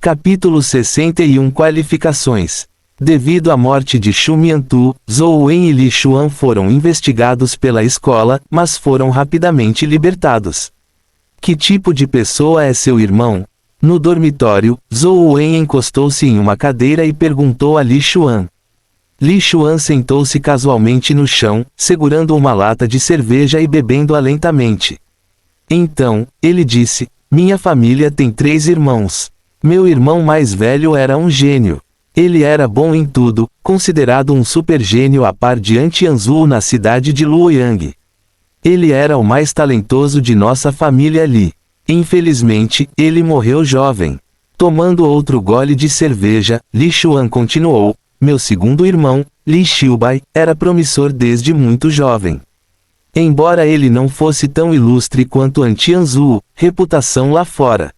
Capítulo 61 Qualificações. Devido à morte de Xu Miantu, Zhou Wen e Li Xuan foram investigados pela escola, mas foram rapidamente libertados. Que tipo de pessoa é seu irmão? No dormitório, Zhou Wen encostou-se em uma cadeira e perguntou a Li Xuan. Li Xuan sentou-se casualmente no chão, segurando uma lata de cerveja e bebendo-a lentamente. Então, ele disse: minha família tem 3 irmãos. Meu irmão mais velho era um gênio. Ele era bom em tudo, considerado um super gênio a par de Tianzhu na cidade de Luoyang. Ele era o mais talentoso de nossa família Li. Infelizmente, ele morreu jovem. Tomando outro gole de cerveja, Li Xuan continuou: meu segundo irmão, Li Xiubai, era promissor desde muito jovem. Embora ele não fosse tão ilustre quanto Tianzhu, reputação lá fora.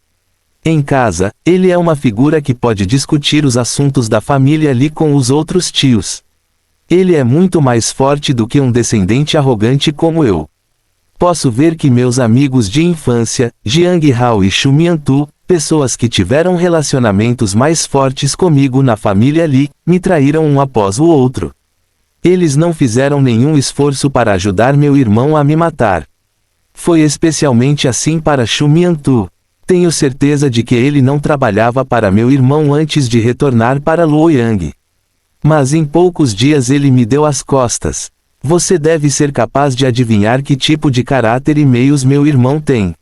Em casa, ele é uma figura que pode discutir os assuntos da família Li com os outros tios. Ele é muito mais forte do que um descendente arrogante como eu. Posso ver que meus amigos de infância, Jiang Hao e Xu Miantu, pessoas que tiveram relacionamentos mais fortes comigo na família Li, me traíram um após o outro. Eles não fizeram nenhum esforço para ajudar meu irmão a me matar. Foi especialmente assim para Xu Miantu. Tenho certeza de que ele não trabalhava para meu irmão antes de retornar para Luoyang. Mas em poucos dias ele me deu as costas. Você deve ser capaz de adivinhar que tipo de caráter e meios meu irmão tem.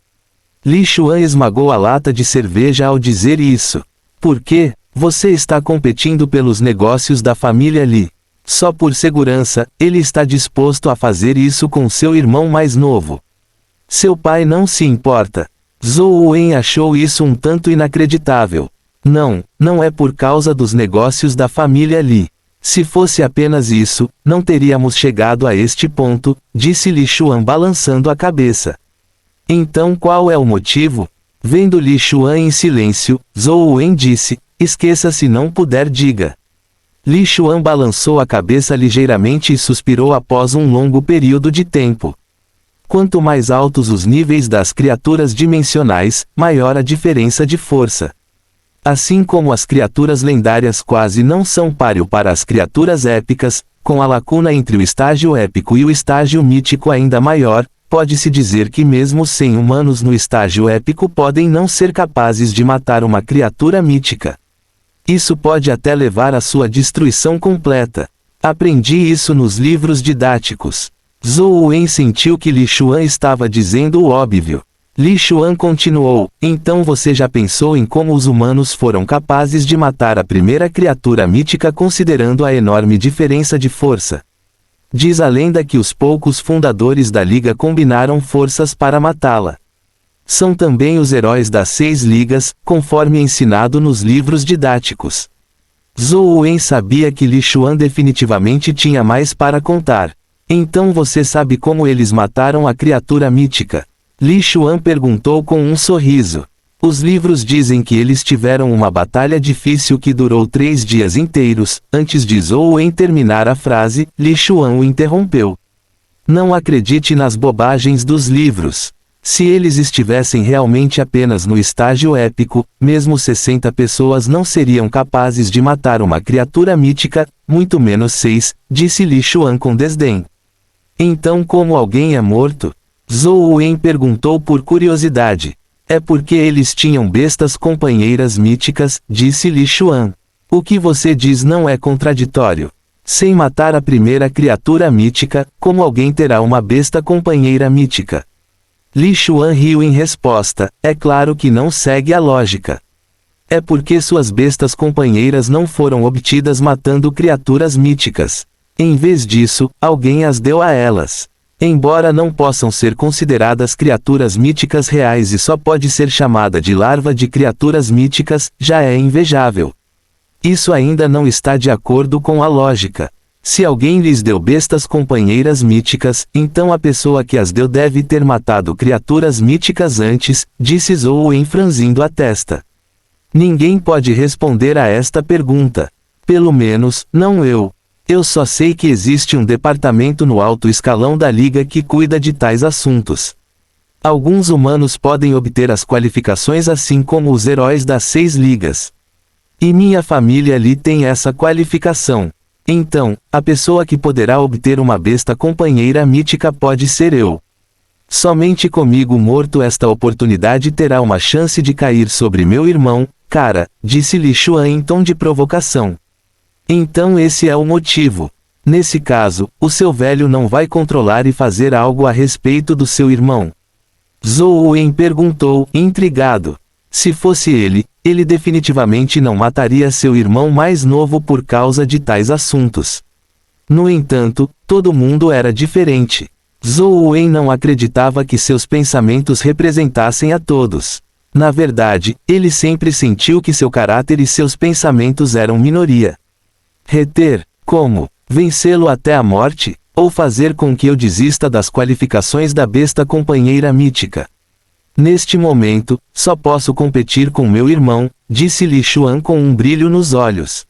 Li Xuan esmagou a lata de cerveja ao dizer isso. Por quê? Você está competindo pelos negócios da família Li. Só por segurança, ele está disposto a fazer isso com seu irmão mais novo. Seu pai não se importa. Zhou Wen achou isso um tanto inacreditável. Não é por causa dos negócios da família Li. Se fosse apenas isso, não teríamos chegado a este ponto, disse Li Xuan balançando a cabeça. Então qual é o motivo? Vendo Li Xuan em silêncio, Zhou Wen disse: esqueça, se não puder diga. Li Xuan balançou a cabeça ligeiramente e suspirou após um longo período de tempo. Quanto mais altos os níveis das criaturas dimensionais, maior a diferença de força. Assim como as criaturas lendárias quase não são páreo para as criaturas épicas, com a lacuna entre o estágio épico e o estágio mítico ainda maior, pode-se dizer que mesmo 100 humanos no estágio épico podem não ser capazes de matar uma criatura mítica. Isso pode até levar à sua destruição completa. Aprendi isso nos livros didáticos. Zhou Wen sentiu que Li Xuan estava dizendo o óbvio. Li Xuan continuou: então você já pensou em como os humanos foram capazes de matar a primeira criatura mítica considerando a enorme diferença de força? Diz a lenda que os poucos fundadores da Liga combinaram forças para matá-la. São também os heróis das 6 ligas, conforme ensinado nos livros didáticos. Zhou Wen sabia que Li Xuan definitivamente tinha mais para contar. Então você sabe como eles mataram a criatura mítica? Li Xuan perguntou com um sorriso. Os livros dizem que eles tiveram uma batalha difícil que durou 3 dias inteiros. Antes de Zhou Wen terminar a frase, Li Xuan o interrompeu. Não acredite nas bobagens dos livros. Se eles estivessem realmente apenas no estágio épico, mesmo 60 pessoas não seriam capazes de matar uma criatura mítica, muito menos 6, disse Li Xuan com desdém. Então como alguém é morto? Zhou Wen perguntou por curiosidade. É porque eles tinham bestas companheiras míticas, disse Li Xuan. O que você diz não é contraditório. Sem matar a primeira criatura mítica, como alguém terá uma besta companheira mítica? Li Xuan riu em resposta: é claro que não segue a lógica. É porque suas bestas companheiras não foram obtidas matando criaturas míticas. Em vez disso, alguém as deu a elas. Embora não possam ser consideradas criaturas míticas reais e só pode ser chamada de larva de criaturas míticas, já é invejável. Isso ainda não está de acordo com a lógica. Se alguém lhes deu bestas companheiras míticas, então a pessoa que as deu deve ter matado criaturas míticas antes, disse Zhou Wen franzindo a testa. Ninguém pode responder a esta pergunta. Pelo menos, não eu. Eu só sei que existe um departamento no alto escalão da Liga que cuida de tais assuntos. Alguns humanos podem obter as qualificações assim como os heróis das 6 ligas. E minha família ali tem essa qualificação. Então, a pessoa que poderá obter uma besta companheira mítica pode ser eu. Somente comigo morto esta oportunidade terá uma chance de cair sobre meu irmão, cara, disse Li Xuan em tom de provocação. Então esse é o motivo. Nesse caso, o seu velho não vai controlar e fazer algo a respeito do seu irmão? Zhou Wen perguntou, intrigado. Se fosse ele definitivamente não mataria seu irmão mais novo por causa de tais assuntos. No entanto, todo mundo era diferente. Zhou Wen não acreditava que seus pensamentos representassem a todos. Na verdade, ele sempre sentiu que seu caráter e seus pensamentos eram minoria. Reter, como? Vencê-lo até a morte? Ou fazer com que eu desista das qualificações da besta companheira mítica? Neste momento, só posso competir com meu irmão, disse Li Xuan com um brilho nos olhos.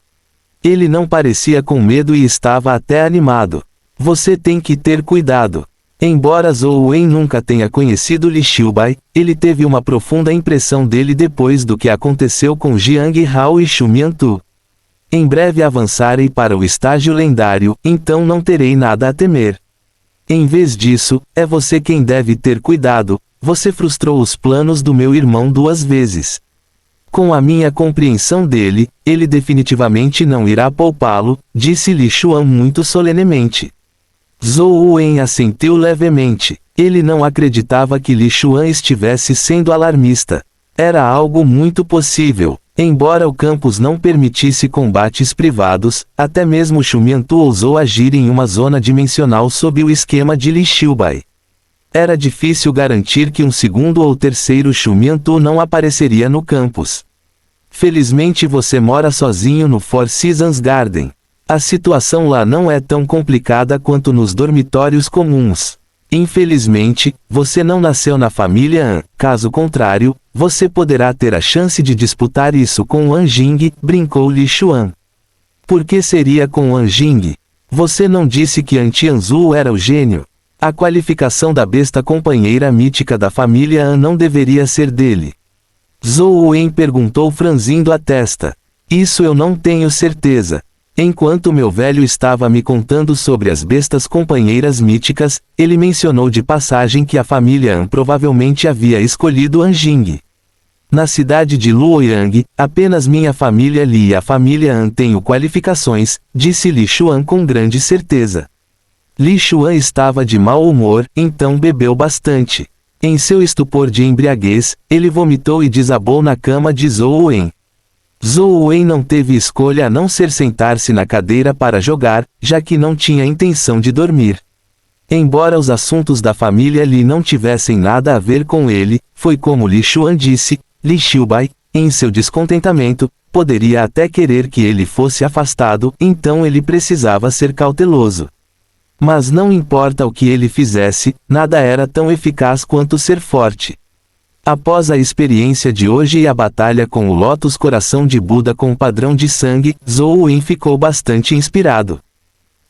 Ele não parecia com medo e estava até animado. Você tem que ter cuidado. Embora Zhou Wen nunca tenha conhecido Li Xiubai, ele teve uma profunda impressão dele depois do que aconteceu com Jiang Hao e Xu Miantu. Em breve avançarei para o estágio lendário, então não terei nada a temer. Em vez disso, é você quem deve ter cuidado. Você frustrou os planos do meu irmão 2 vezes. Com a minha compreensão dele, ele definitivamente não irá poupá-lo, disse Li Xuan muito solenemente. Zhou Wen assentiu levemente. Ele não acreditava que Li Xuan estivesse sendo alarmista. Era algo muito possível. Embora o campus não permitisse combates privados, até mesmo Xu Miantu ousou agir em uma zona dimensional sob o esquema de Li Xiubai. Era difícil garantir que um segundo ou terceiro Xu Miantu não apareceria no campus. Felizmente você mora sozinho no Four Seasons Garden. A situação lá não é tão complicada quanto nos dormitórios comuns. Infelizmente, você não nasceu na família Han, caso contrário, você poderá ter a chance de disputar isso com An Jing, brincou Li Xuan. Por que seria com An Jing? Você não disse que An Tianzu era o gênio? A qualificação da besta companheira mítica da família Han não deveria ser dele. Zhou Wen perguntou franzindo a testa. Isso eu não tenho certeza. Enquanto meu velho estava me contando sobre as bestas companheiras míticas, ele mencionou de passagem que a família Han provavelmente havia escolhido An Jing. Na cidade de Luoyang, apenas minha família Li e a família Han têm qualificações, disse Li Xuan com grande certeza. Li Xuan estava de mau humor, então bebeu bastante. Em seu estupor de embriaguez, ele vomitou e desabou na cama de Zhou Wen. Zhou Wen não teve escolha a não ser sentar-se na cadeira para jogar, já que não tinha intenção de dormir. Embora os assuntos da família Li não tivessem nada a ver com ele, foi como Li Xuan disse, Li Xiubai, em seu descontentamento, poderia até querer que ele fosse afastado, então ele precisava ser cauteloso. Mas não importa o que ele fizesse, nada era tão eficaz quanto ser forte. Após a experiência de hoje e a batalha com o Lotus Coração de Buda com o padrão de sangue, Zhou Wen ficou bastante inspirado.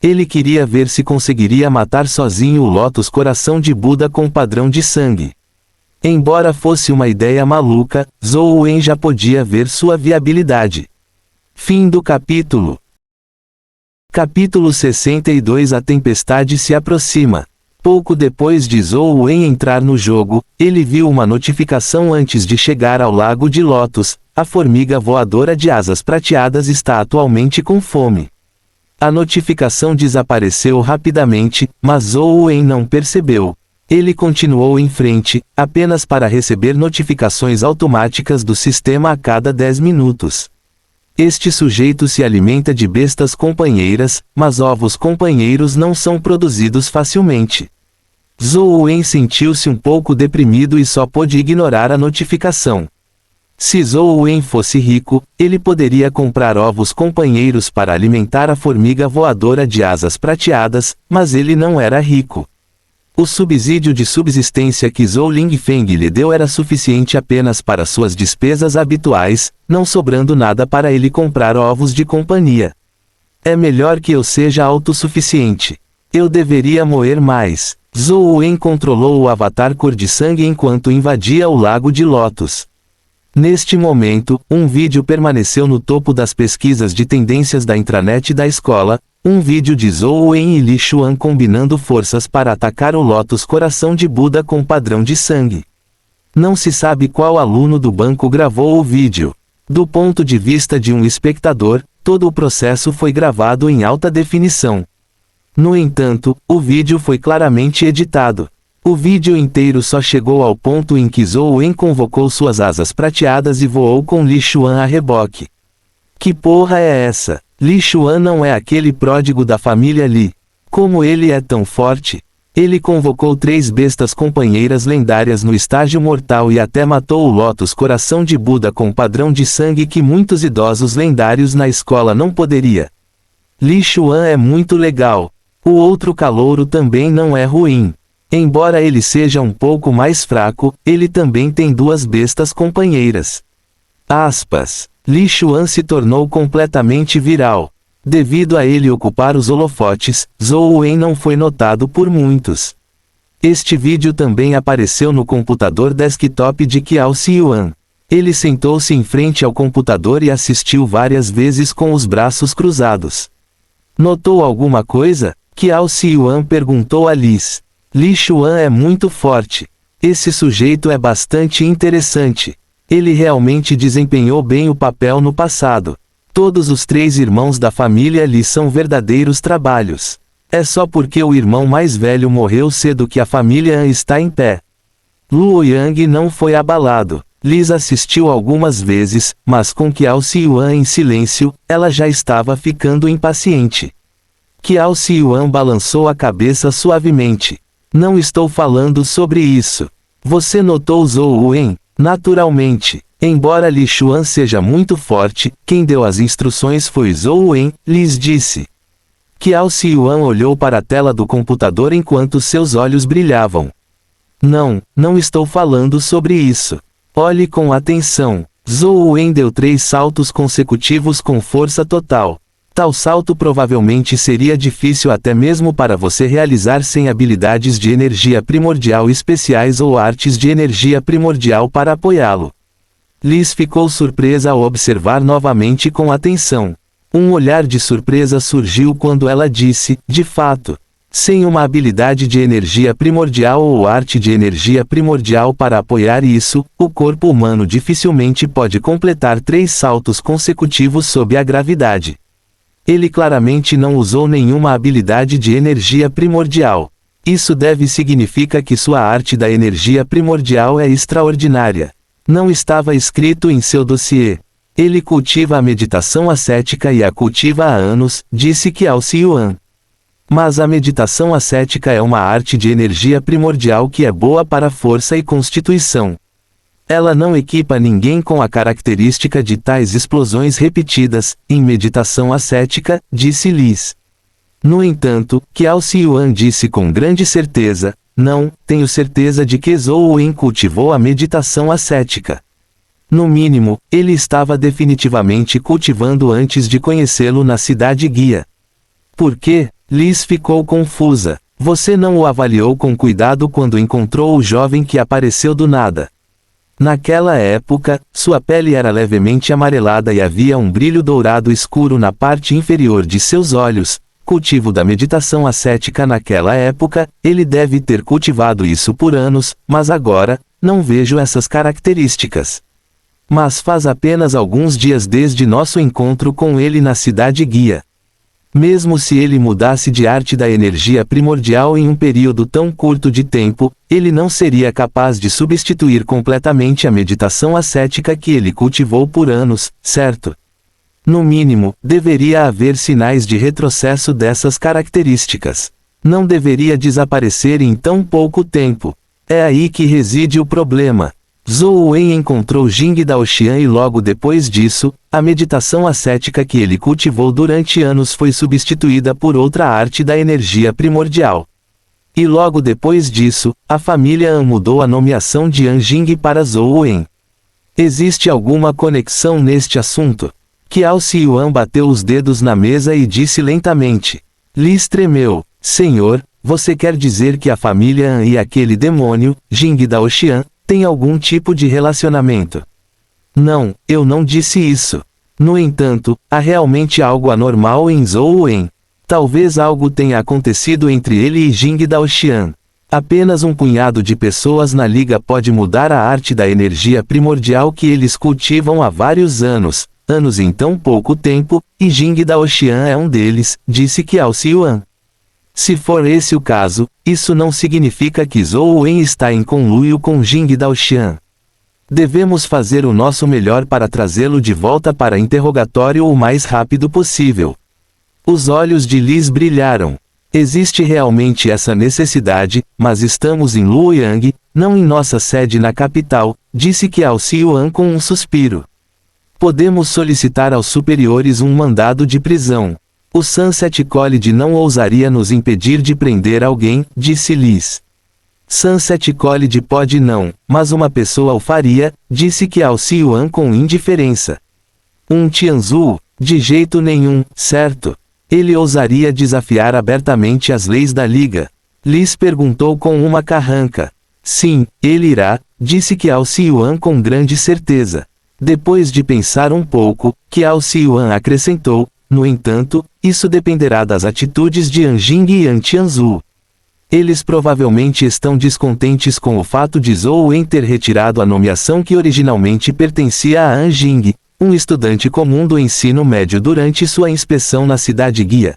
Ele queria ver se conseguiria matar sozinho o Lotus Coração de Buda com padrão de sangue. Embora fosse uma ideia maluca, Zhou Wen já podia ver sua viabilidade. Fim do capítulo. Capítulo 62. A tempestade se aproxima. Pouco depois de Zhou Wen entrar no jogo, ele viu uma notificação antes de chegar ao Lago de Lotus. A formiga voadora de asas prateadas está atualmente com fome. A notificação desapareceu rapidamente, mas Zhou Wen não percebeu. Ele continuou em frente, apenas para receber notificações automáticas do sistema a cada 10 minutos. Este sujeito se alimenta de bestas companheiras, mas ovos companheiros não são produzidos facilmente. Zhou Wen sentiu-se um pouco deprimido e só pôde ignorar a notificação. Se Zhou Wen fosse rico, ele poderia comprar ovos companheiros para alimentar a formiga voadora de asas prateadas, mas ele não era rico. O subsídio de subsistência que Zhou Lingfeng lhe deu era suficiente apenas para suas despesas habituais, não sobrando nada para ele comprar ovos de companhia. É melhor que eu seja autossuficiente. Eu deveria moer mais. Zhou Wen controlou o avatar cor de sangue enquanto invadia o lago de Lotus. Neste momento, um vídeo permaneceu no topo das pesquisas de tendências da intranet da escola, um vídeo de Zhou Wen e Li Xuan combinando forças para atacar o Lotus Coração de Buda com padrão de sangue. Não se sabe qual aluno do banco gravou o vídeo. Do ponto de vista de um espectador, todo o processo foi gravado em alta definição. No entanto, o vídeo foi claramente editado. O vídeo inteiro só chegou ao ponto em que Zhou Wen convocou suas asas prateadas e voou com Li Xuan a reboque. Que porra é essa? Li Xuan não é aquele pródigo da família Li. Como ele é tão forte? Ele convocou 3 bestas companheiras lendárias no estágio mortal e até matou o Lotus Coração de Buda com padrão de sangue que muitos idosos lendários na escola não poderia. Li Xuan é muito legal. O outro calouro também não é ruim. Embora ele seja um pouco mais fraco, ele também tem 2 bestas companheiras. Aspas. Li Xuan se tornou completamente viral. Devido a ele ocupar os holofotes, Zhou Wen não foi notado por muitos. Este vídeo também apareceu no computador desktop de Qiao Xiyuan. Ele sentou-se em frente ao computador e assistiu várias vezes com os braços cruzados. Notou alguma coisa? Qiao Xiyuan perguntou a Liz. Li Xuan é muito forte. Esse sujeito é bastante interessante. Ele realmente desempenhou bem o papel no passado. Todos os 3 irmãos da família Li são verdadeiros trabalhos. É só porque o irmão mais velho morreu cedo que a família An está em pé. Luo Yang não foi abalado. Liz assistiu algumas vezes, mas com Qiao Xiyuan em silêncio, ela já estava ficando impaciente. Qiao Xiyuan balançou a cabeça suavemente. Não estou falando sobre isso. Você notou Zhou Wen? Naturalmente. Embora Li Xuan seja muito forte, quem deu as instruções foi Zhou Wen, Liz disse. Qiao Xiyuan olhou para a tela do computador enquanto seus olhos brilhavam. Não estou falando sobre isso. Olhe com atenção. Zhou Wen deu 3 saltos consecutivos com força total. Tal salto provavelmente seria difícil até mesmo para você realizar sem habilidades de energia primordial especiais ou artes de energia primordial para apoiá-lo. Liz ficou surpresa ao observar novamente com atenção. Um olhar de surpresa surgiu quando ela disse, de fato. Sem uma habilidade de energia primordial ou arte de energia primordial para apoiar isso, o corpo humano dificilmente pode completar 3 saltos consecutivos sob a gravidade. Ele claramente não usou nenhuma habilidade de energia primordial. Isso significa que sua arte da energia primordial é extraordinária. Não estava escrito em seu dossiê. Ele cultiva a meditação ascética e a cultiva há anos, disse Qiao Xiyuan. Mas a meditação ascética é uma arte de energia primordial que é boa para força e constituição. Ela não equipa ninguém com a característica de tais explosões repetidas, em meditação ascética, disse Liz. No entanto, Qiao Xiyuan disse com grande certeza, não, tenho certeza de que Zhou Wen cultivou a meditação ascética. No mínimo, ele estava definitivamente cultivando antes de conhecê-lo na cidade guia. Por quê? Liz ficou confusa. Você não o avaliou com cuidado quando encontrou o jovem que apareceu do nada. Naquela época, sua pele era levemente amarelada e havia um brilho dourado escuro na parte inferior de seus olhos. Cultivo da meditação ascética naquela época, ele deve ter cultivado isso por anos, mas agora, não vejo essas características. Mas faz apenas alguns dias desde nosso encontro com ele na cidade guia. Mesmo se ele mudasse de arte da energia primordial em um período tão curto de tempo, ele não seria capaz de substituir completamente a meditação ascética que ele cultivou por anos, certo? No mínimo, deveria haver sinais de retrocesso dessas características. Não deveria desaparecer em tão pouco tempo. É aí que reside o problema. Zhou Wen encontrou Jing Daoxian e logo depois disso, a meditação ascética que ele cultivou durante anos foi substituída por outra arte da energia primordial. E logo depois disso, a família An mudou a nomeação de An Jing para Zhou Wen. Existe alguma conexão neste assunto? Qiao Xiyuan bateu os dedos na mesa e disse lentamente. Liz tremeu. Senhor, você quer dizer que a família An e aquele demônio, Jing Daoxian, têm algum tipo de relacionamento? Não, eu não disse isso. No entanto, há realmente algo anormal em Zhou Wen. Talvez algo tenha acontecido entre ele e Jing Daoxian. Apenas um punhado de pessoas na liga pode mudar a arte da energia primordial que eles cultivam há vários anos em tão pouco tempo, e Jing Daoxian é um deles, disse Qiao Xiuan. Se for esse o caso, isso não significa que Zhou Wen está em conluio com Jing Daoxian. Devemos fazer o nosso melhor para trazê-lo de volta para interrogatório o mais rápido possível. Os olhos de Liz brilharam. Existe realmente essa necessidade, mas estamos em Luoyang, não em nossa sede na capital, disse Qiao Xiuan com um suspiro. Podemos solicitar aos superiores um mandado de prisão. O Sunset College não ousaria nos impedir de prender alguém, disse Liz. Sunset College pode não, mas uma pessoa o faria, disse Qiao Xiuan com indiferença. Tianzhu? De jeito nenhum, certo? Ele ousaria desafiar abertamente as leis da Liga. Liz perguntou com uma carranca. Sim, ele irá, disse Qiao Xiuan com grande certeza. Depois de pensar um pouco, Qiao Xiuan acrescentou, no entanto, isso dependerá das atitudes de Anjing e An Tianzhu. Eles provavelmente estão descontentes com o fato de Zhou Wen ter retirado a nomeação que originalmente pertencia a Anjing, um estudante comum do ensino médio durante sua inspeção na cidade guia.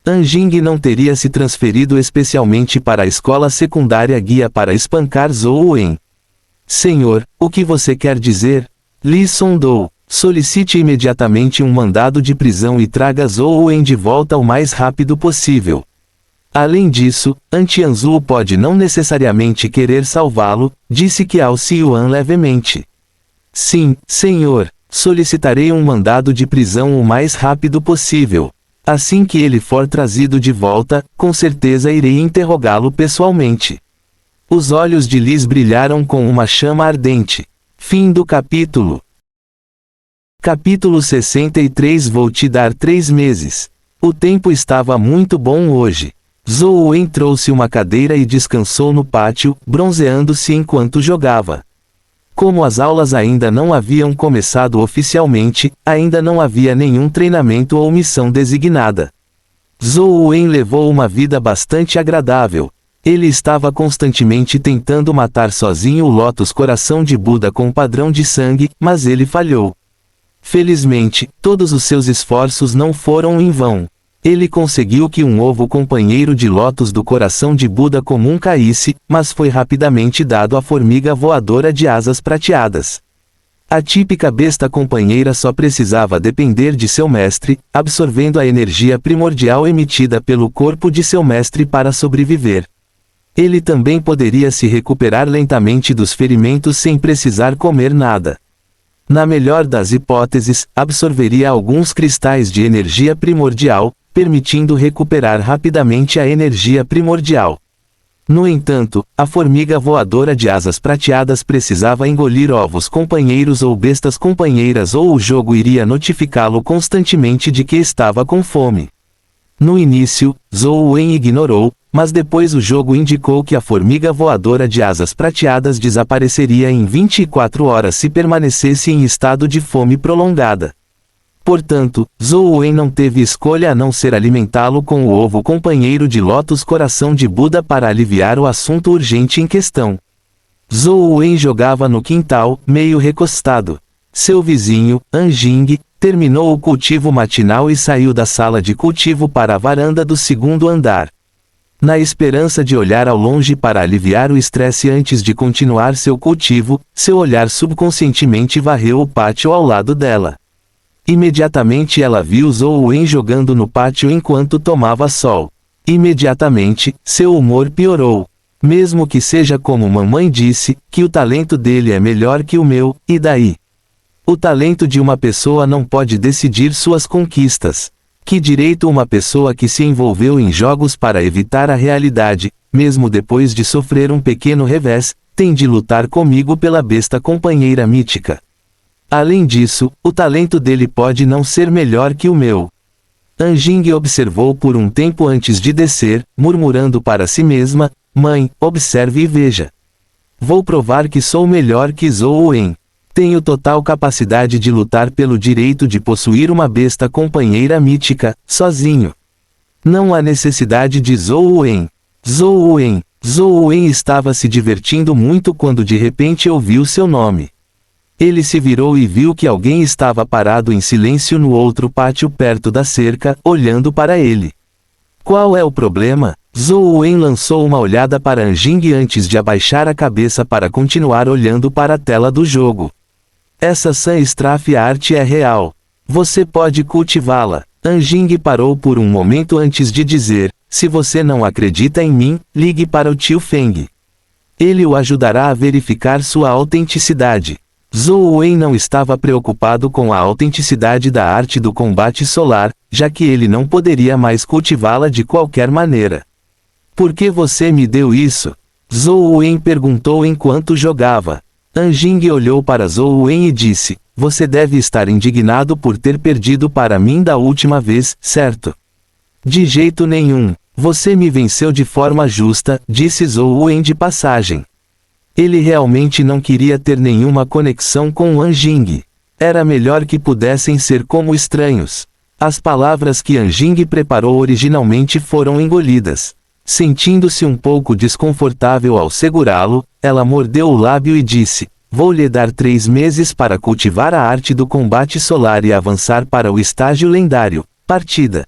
Anjing não teria se transferido especialmente para a escola secundária guia para espancar Zhou Wen. Senhor, o que você quer dizer? Li sondou. Solicite imediatamente um mandado de prisão e traga Zhou Wen de volta o mais rápido possível. Além disso, An Tianzhu pode não necessariamente querer salvá-lo, disse Qiao Xiuan levemente. Sim, senhor. Solicitarei um mandado de prisão o mais rápido possível. Assim que ele for trazido de volta, com certeza irei interrogá-lo pessoalmente. Os olhos de Liz brilharam com uma chama ardente. Fim do capítulo. Capítulo 63. Vou te dar 3 meses. O tempo estava muito bom hoje. Zhou Wen trouxe uma cadeira e descansou no pátio, bronzeando-se enquanto jogava. Como as aulas ainda não haviam começado oficialmente, ainda não havia nenhum treinamento ou missão designada. Zhou Wen levou uma vida bastante agradável. Ele estava constantemente tentando matar sozinho o Lótus Coração de Buda com padrão de sangue, mas ele falhou. Felizmente, todos os seus esforços não foram em vão. Ele conseguiu que um ovo companheiro de Lótus do Coração de Buda comum caísse, mas foi rapidamente dado à formiga voadora de asas prateadas. A típica besta companheira só precisava depender de seu mestre, absorvendo a energia primordial emitida pelo corpo de seu mestre para sobreviver. Ele também poderia se recuperar lentamente dos ferimentos sem precisar comer nada. Na melhor das hipóteses, absorveria alguns cristais de energia primordial, permitindo recuperar rapidamente a energia primordial. No entanto, a formiga voadora de asas prateadas precisava engolir ovos companheiros ou bestas companheiras ou o jogo iria notificá-lo constantemente de que estava com fome. No início, Zhou Wen ignorou, mas depois o jogo indicou que a formiga voadora de asas prateadas desapareceria em 24 horas se permanecesse em estado de fome prolongada. Portanto, Zhou Wen não teve escolha a não ser alimentá-lo com o ovo companheiro de Lótus Coração de Buda para aliviar o assunto urgente em questão. Zhou Wen jogava no quintal, meio recostado. Seu vizinho, Anjing, terminou o cultivo matinal e saiu da sala de cultivo para a varanda do segundo andar. Na esperança de olhar ao longe para aliviar o estresse antes de continuar seu cultivo, seu olhar subconscientemente varreu o pátio ao lado dela. Imediatamente ela viu Zhou Wen jogando no pátio enquanto tomava sol. Imediatamente, seu humor piorou. Mesmo que seja como mamãe disse, que o talento dele é melhor que o meu, e daí? O talento de uma pessoa não pode decidir suas conquistas. Que direito uma pessoa que se envolveu em jogos para evitar a realidade, mesmo depois de sofrer um pequeno revés, tem de lutar comigo pela besta companheira mítica? Além disso, o talento dele pode não ser melhor que o meu. Anjing observou por um tempo antes de descer, murmurando para si mesma, mãe, observe e veja. Vou provar que sou melhor que Zhou Wen. Tenho total capacidade de lutar pelo direito de possuir uma besta companheira mítica, sozinho. Não há necessidade de Zhou Wen. Zhou Wen. Zhou Wen estava se divertindo muito quando de repente ouviu seu nome. Ele se virou e viu que alguém estava parado em silêncio no outro pátio perto da cerca, olhando para ele. Qual é o problema? Zhou Wen lançou uma olhada para Anjing antes de abaixar a cabeça para continuar olhando para a tela do jogo. Essa Sun Straff Art é real. Você pode cultivá-la. Anjing parou por um momento antes de dizer, se você não acredita em mim, ligue para o tio Feng. Ele o ajudará a verificar sua autenticidade. Zhou Wen não estava preocupado com a autenticidade da arte do combate solar, já que ele não poderia mais cultivá-la de qualquer maneira. Por que você me deu isso? Zhou Wen perguntou enquanto jogava. Anjing olhou para Zhou Wen e disse, você deve estar indignado por ter perdido para mim da última vez, certo? De jeito nenhum. Você me venceu de forma justa, disse Zhou Wen de passagem. Ele realmente não queria ter nenhuma conexão com Anjing. Era melhor que pudessem ser como estranhos. As palavras que Anjing preparou originalmente foram engolidas. Sentindo-se um pouco desconfortável ao segurá-lo, ela mordeu o lábio e disse, vou lhe dar 3 meses para cultivar a arte do combate solar e avançar para o estágio lendário. Partida.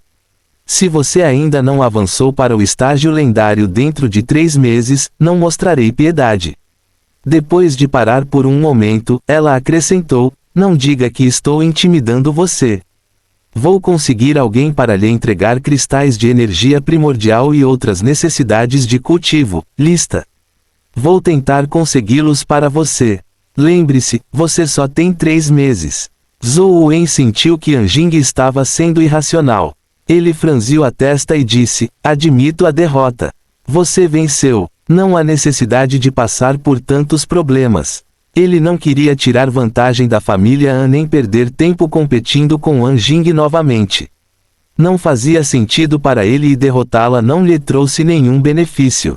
Se você ainda não avançou para o estágio lendário dentro de 3 meses, não mostrarei piedade. Depois de parar por um momento, ela acrescentou, não diga que estou intimidando você. Vou conseguir alguém para lhe entregar cristais de energia primordial e outras necessidades de cultivo, lista. Vou tentar consegui-los para você. Lembre-se, você só tem 3 meses. Zhou Wen sentiu que Anjing estava sendo irracional. Ele franziu a testa e disse, admito a derrota. Você venceu. Não há necessidade de passar por tantos problemas. Ele não queria tirar vantagem da família Han nem perder tempo competindo com Anjing novamente. Não fazia sentido para ele e derrotá-la não lhe trouxe nenhum benefício.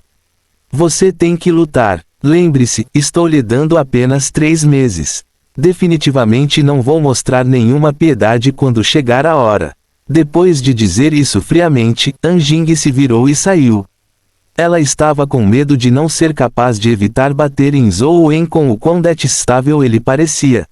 Você tem que lutar. Lembre-se, estou lhe dando apenas 3 meses. Definitivamente não vou mostrar nenhuma piedade quando chegar a hora. Depois de dizer isso friamente, Anjing se virou e saiu. Ela estava com medo de não ser capaz de evitar bater em Zhou Wen com o quão detestável ele parecia.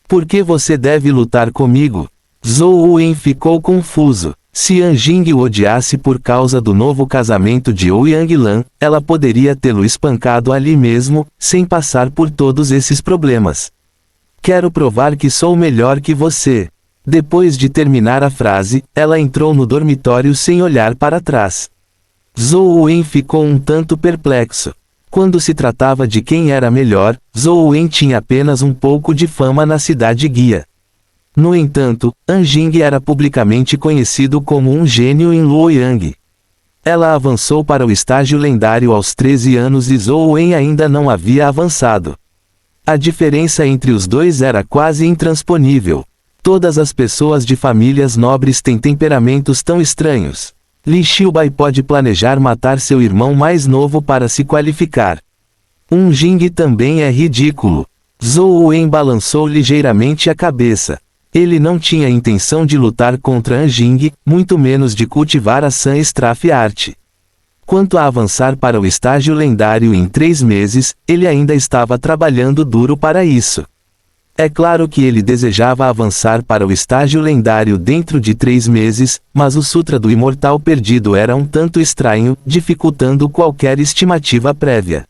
Por que você deve lutar comigo? Zhou Wen ficou confuso. Se Anjing o odiasse por causa do novo casamento de Ouyang Lan, ela poderia tê-lo espancado ali mesmo, sem passar por todos esses problemas. Quero provar que sou melhor que você. Depois de terminar a frase, ela entrou no dormitório sem olhar para trás. Zhou Wen ficou um tanto perplexo. Quando se tratava de quem era melhor, Zhou Wen tinha apenas um pouco de fama na cidade guia. No entanto, Anjing era publicamente conhecido como um gênio em Luoyang. Ela avançou para o estágio lendário aos 13 anos e Zhou Wen ainda não havia avançado. A diferença entre os dois era quase intransponível. Todas as pessoas de famílias nobres têm temperamentos tão estranhos. Li Xiubai pode planejar matar seu irmão mais novo para se qualificar. Jing também é ridículo. Zhou Wen balançou ligeiramente a cabeça. Ele não tinha intenção de lutar contra Anjing, muito menos de cultivar a Sun Straff Art. Quanto a avançar para o estágio lendário em 3 meses, ele ainda estava trabalhando duro para isso. É claro que ele desejava avançar para o estágio lendário dentro de 3 meses, mas o Sutra do Imortal Perdido era um tanto estranho, dificultando qualquer estimativa prévia.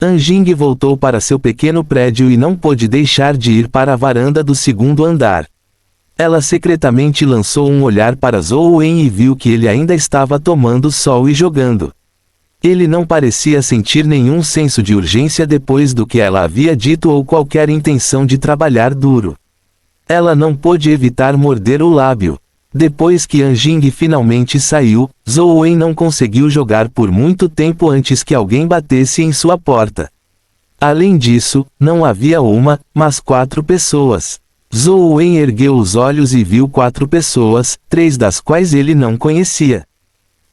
Anjing voltou para seu pequeno prédio e não pôde deixar de ir para a varanda do 2º andar. Ela secretamente lançou um olhar para Zhou Wen e viu que ele ainda estava tomando sol e jogando. Ele não parecia sentir nenhum senso de urgência depois do que ela havia dito ou qualquer intenção de trabalhar duro. Ela não pôde evitar morder o lábio. Depois que Anjing finalmente saiu, Zhou Wen não conseguiu jogar por muito tempo antes que alguém batesse em sua porta. Além disso, não havia uma, mas 4 pessoas. Zhou Wen ergueu os olhos e viu 4 pessoas, 3 das quais ele não conhecia.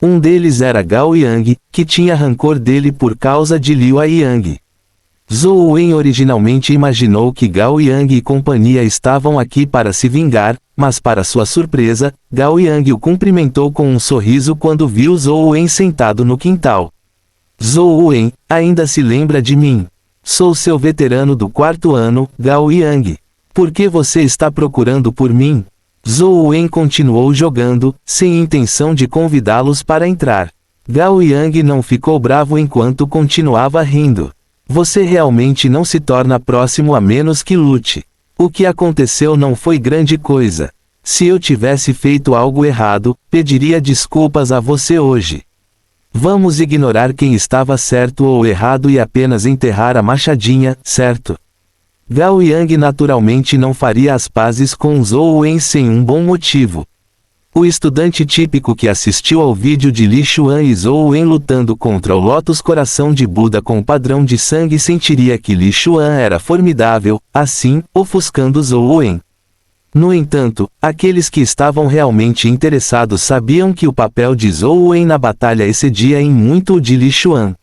Um deles era Gao Yang, que tinha rancor dele por causa de Liu Yang. Zhou Wen originalmente imaginou que Gao Yang e companhia estavam aqui para se vingar, mas para sua surpresa, Gao Yang o cumprimentou com um sorriso quando viu Zhou Wen sentado no quintal. Zhou Wen, ainda se lembra de mim? Sou seu veterano do 4º ano, Gao Yang. Por que você está procurando por mim? Zhou Wen continuou jogando, sem intenção de convidá-los para entrar. Gao Yang não ficou bravo enquanto continuava rindo. Você realmente não se torna próximo a menos que lute. O que aconteceu não foi grande coisa. Se eu tivesse feito algo errado, pediria desculpas a você hoje. Vamos ignorar quem estava certo ou errado e apenas enterrar a machadinha, certo? Gao Yang naturalmente não faria as pazes com Zhou Wen sem um bom motivo. O estudante típico que assistiu ao vídeo de Li Xuan e Zhou Wen lutando contra o Lotus Coração de Buda com padrão de sangue sentiria que Li Xuan era formidável, assim, ofuscando Zhou Wen. No entanto, aqueles que estavam realmente interessados sabiam que o papel de Zhou Wen na batalha excedia em muito o de Li Xuan.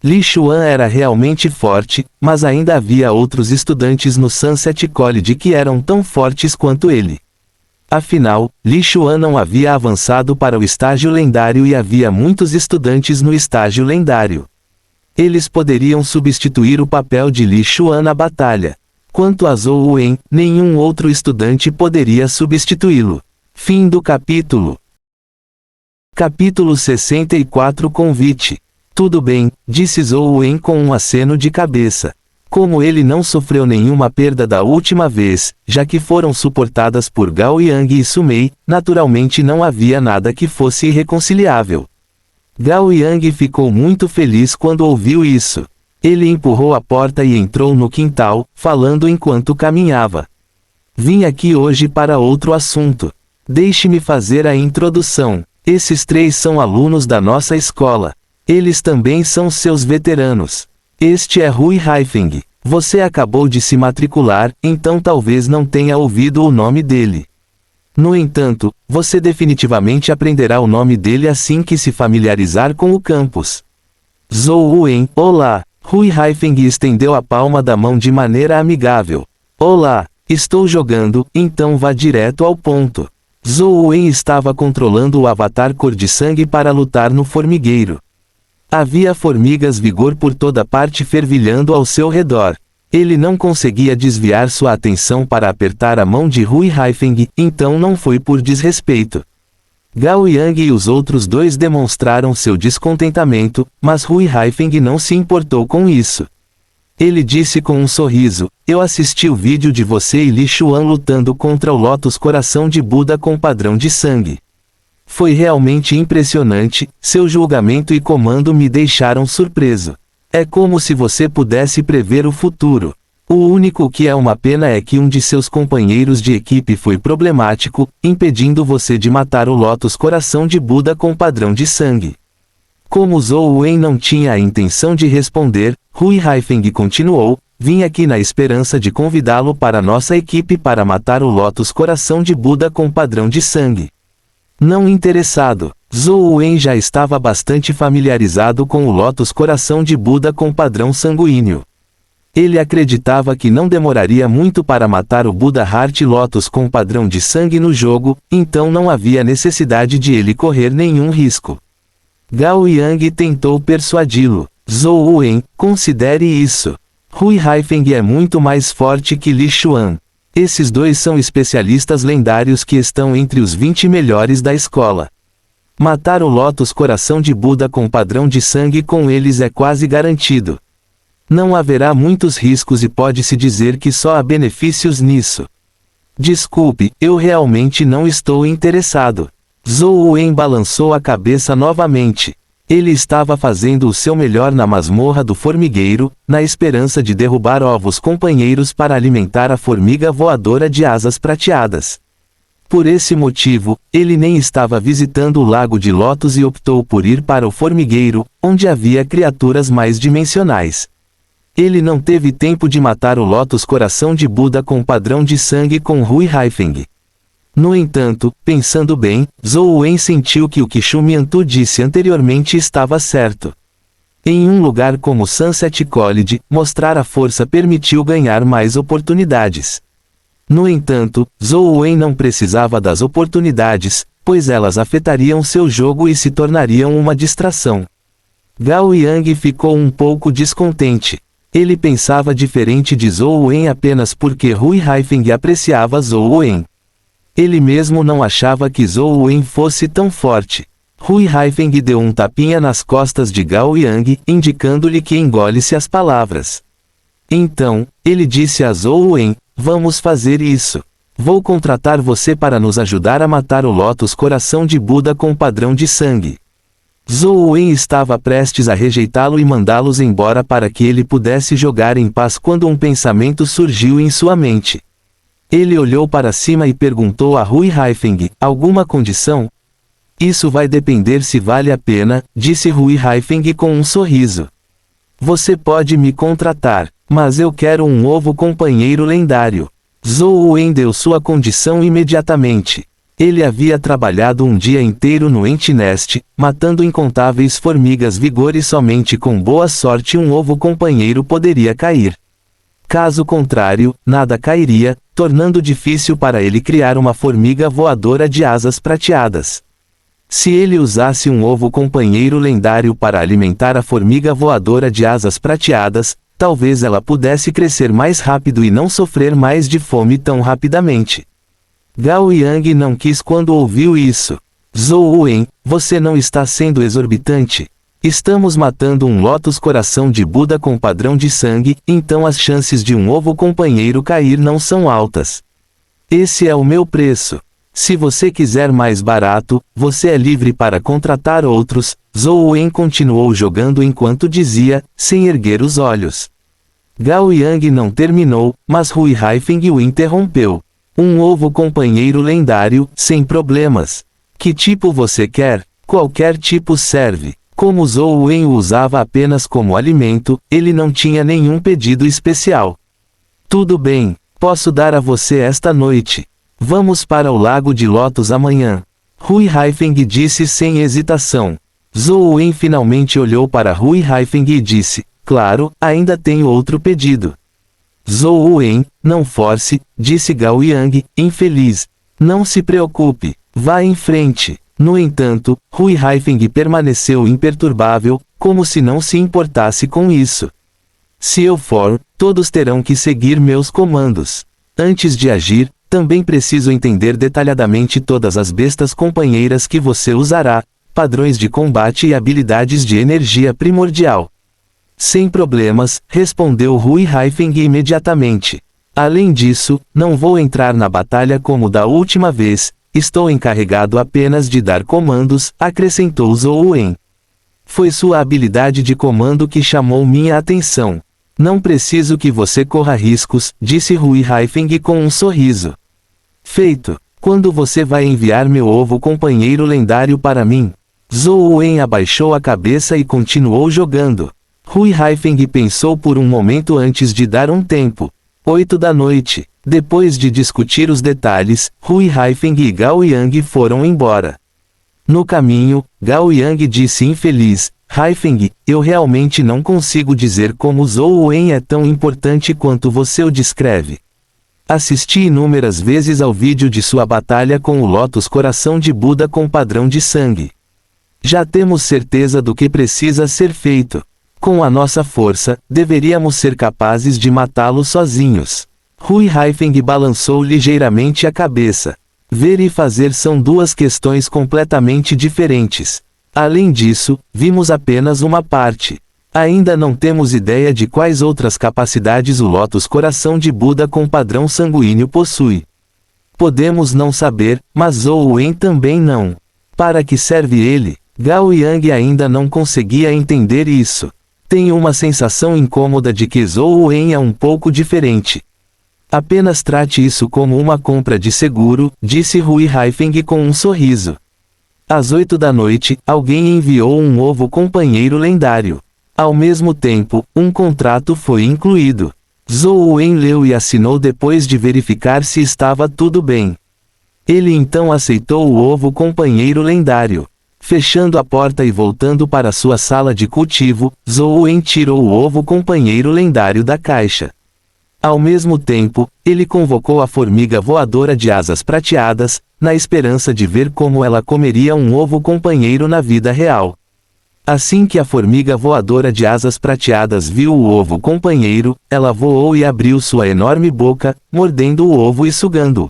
Li Xuan era realmente forte, mas ainda havia outros estudantes no Sunset College que eram tão fortes quanto ele. Afinal, Li Xuan não havia avançado para o estágio lendário e havia muitos estudantes no estágio lendário. Eles poderiam substituir o papel de Li Xuan na batalha. Quanto a Zhou Wen, nenhum outro estudante poderia substituí-lo. Fim do capítulo. Capítulo 64 Convite. Tudo bem, disse Zhou Wen com um aceno de cabeça. Como ele não sofreu nenhuma perda da última vez, já que foram suportadas por Gao Yang e Sumei, naturalmente não havia nada que fosse irreconciliável. Gao Yang ficou muito feliz quando ouviu isso. Ele empurrou a porta e entrou no quintal, falando enquanto caminhava. Vim aqui hoje para outro assunto. Deixe-me fazer a introdução. Esses 3 são alunos da nossa escola. Eles também são seus veteranos. Este é Rui Haifeng. Você acabou de se matricular, então talvez não tenha ouvido o nome dele. No entanto, você definitivamente aprenderá o nome dele assim que se familiarizar com o campus. Zhou Wen, olá. Rui Haifeng estendeu a palma da mão de maneira amigável. Olá, estou jogando, então vá direto ao ponto. Zhou Wen estava controlando o avatar cor de sangue para lutar no formigueiro. Havia formigas vigor por toda parte fervilhando ao seu redor. Ele não conseguia desviar sua atenção para apertar a mão de Rui Haifeng, então não foi por desrespeito. Gao Yang e os outros 2 demonstraram seu descontentamento, mas Rui Haifeng não se importou com isso. Ele disse com um sorriso, eu assisti o vídeo de você e Li Xuan lutando contra o Lotus Coração de Buda com padrão de sangue. Foi realmente impressionante, seu julgamento e comando me deixaram surpreso. É como se você pudesse prever o futuro. O único que é uma pena é que um de seus companheiros de equipe foi problemático, impedindo você de matar o Lotus Coração de Buda com padrão de sangue. Como Zhou Wen não tinha a intenção de responder, Rui Haifeng continuou, vim aqui na esperança de convidá-lo para nossa equipe para matar o Lotus Coração de Buda com padrão de sangue. Não interessado, Zhou Wen já estava bastante familiarizado com o Lotus Coração de Buda com padrão sanguíneo. Ele acreditava que não demoraria muito para matar o Buda Heart Lotus com padrão de sangue no jogo, então não havia necessidade de ele correr nenhum risco. Gao Yang tentou persuadi-lo. Zhou Wen, considere isso. Rui Haifeng é muito mais forte que Li Xuan. Esses 2 são especialistas lendários que estão entre os 20 melhores da escola. Matar o Lotus Coração de Buda com padrão de sangue com eles é quase garantido. Não haverá muitos riscos e pode-se dizer que só há benefícios nisso. Desculpe, eu realmente não estou interessado. Zhou Wen balançou a cabeça novamente. Ele estava fazendo o seu melhor na masmorra do formigueiro, na esperança de derrubar ovos companheiros para alimentar a formiga voadora de asas prateadas. Por esse motivo, ele nem estava visitando o Lago de Lotus e optou por ir para o formigueiro, onde havia criaturas mais dimensionais. Ele não teve tempo de matar o Lotus Coração de Buda com padrão de sangue com Rui Haifeng. No entanto, pensando bem, Zhou Wen sentiu que o que Xu Miantu disse anteriormente estava certo. Em um lugar como Sunset College, mostrar a força permitiu ganhar mais oportunidades. No entanto, Zhou Wen não precisava das oportunidades, pois elas afetariam seu jogo e se tornariam uma distração. Gao Yang ficou um pouco descontente. Ele pensava diferente de Zhou Wen apenas porque Rui Haifeng apreciava Zhou Wen. Ele mesmo não achava que Zhou Wen fosse tão forte. Rui Haifeng deu um tapinha nas costas de Gao Yang, indicando-lhe que engole-se as palavras. Então, ele disse a Zhou Wen, vamos fazer isso. Vou contratar você para nos ajudar a matar o Lotus Coração de Buda com padrão de sangue. Zhou Wen estava prestes a rejeitá-lo e mandá-los embora para que ele pudesse jogar em paz quando um pensamento surgiu em sua mente. Ele olhou para cima e perguntou a Rui Haifeng, alguma condição? Isso vai depender se vale a pena, disse Rui Haifeng com um sorriso. Você pode me contratar, mas eu quero um novo companheiro lendário. Zhou Wen deu sua condição imediatamente. Ele havia trabalhado um dia inteiro no Ant-Nest, matando incontáveis formigas vigor e somente com boa sorte um novo companheiro poderia cair. Caso contrário, nada cairia, tornando difícil para ele criar uma formiga voadora de asas prateadas. Se ele usasse um novo companheiro lendário para alimentar a formiga voadora de asas prateadas, talvez ela pudesse crescer mais rápido e não sofrer mais de fome tão rapidamente. Gao Yang não quis quando ouviu isso. Zhou Wen, você não está sendo exorbitante? Estamos matando um Lotus Coração de Buda com padrão de sangue, então as chances de um novo companheiro cair não são altas. Esse é o meu preço. Se você quiser mais barato, você é livre para contratar outros. Zhou Wen continuou jogando enquanto dizia, sem erguer os olhos. Gao Yang não terminou, mas Rui Haifeng o interrompeu. Um novo companheiro lendário, sem problemas. Que tipo você quer? Qualquer tipo serve. Como Zhou Wen o usava apenas como alimento, ele não tinha nenhum pedido especial. Tudo bem, posso dar a você esta noite. Vamos para o Lago de Lotus amanhã. Rui Haifeng disse sem hesitação. Zhou Wen finalmente olhou para Rui Haifeng e disse, claro, ainda tenho outro pedido. Zhou Wen, não force, disse Gao Yang, infeliz. Não se preocupe, vá em frente. No entanto, Rui Haifeng permaneceu imperturbável, como se não se importasse com isso. Se eu for, todos terão que seguir meus comandos. Antes de agir, também preciso entender detalhadamente todas as bestas companheiras que você usará, padrões de combate e habilidades de energia primordial. Sem problemas, respondeu Rui Haifeng imediatamente. Além disso, não vou entrar na batalha como da última vez, estou encarregado apenas de dar comandos, acrescentou Zhou Wen. Foi sua habilidade de comando que chamou minha atenção. Não preciso que você corra riscos, disse Rui Haifeng com um sorriso. Feito. Quando você vai enviar meu novo companheiro lendário para mim? Zhou Wen abaixou a cabeça e continuou jogando. Rui Haifeng pensou por um momento antes de dar um tempo. 8 da noite. Depois de discutir os detalhes, Rui Haifeng e Gao Yang foram embora. No caminho, Gao Yang disse infeliz, Haifeng, eu realmente não consigo dizer como Zhou Wen é tão importante quanto você o descreve. Assisti inúmeras vezes ao vídeo de sua batalha com o Lotus Coração de Buda com padrão de sangue. Já temos certeza do que precisa ser feito. Com a nossa força, deveríamos ser capazes de matá-lo sozinhos. Rui Haifeng balançou ligeiramente a cabeça. Ver e fazer são duas questões completamente diferentes. Além disso, vimos apenas uma parte. Ainda não temos ideia de quais outras capacidades o Lotus Coração de Buda com padrão sanguíneo possui. Podemos não saber, mas Zhou Wen também não. Para que serve ele? Gao Yang ainda não conseguia entender isso. Tenho uma sensação incômoda de que Zhou Wen é um pouco diferente. Apenas trate isso como uma compra de seguro, disse Rui Haifeng com um sorriso. Às 8 da noite, alguém enviou um novo companheiro lendário. Ao mesmo tempo, um contrato foi incluído. Zhou Wen leu e assinou depois de verificar se estava tudo bem. Ele então aceitou o ovo companheiro lendário. Fechando a porta e voltando para sua sala de cultivo, Zhou Wen tirou o ovo companheiro lendário da caixa. Ao mesmo tempo, ele convocou a formiga voadora de asas prateadas, na esperança de ver como ela comeria um ovo companheiro na vida real. Assim que a formiga voadora de asas prateadas viu o ovo companheiro, ela voou e abriu sua enorme boca, mordendo o ovo e sugando-o.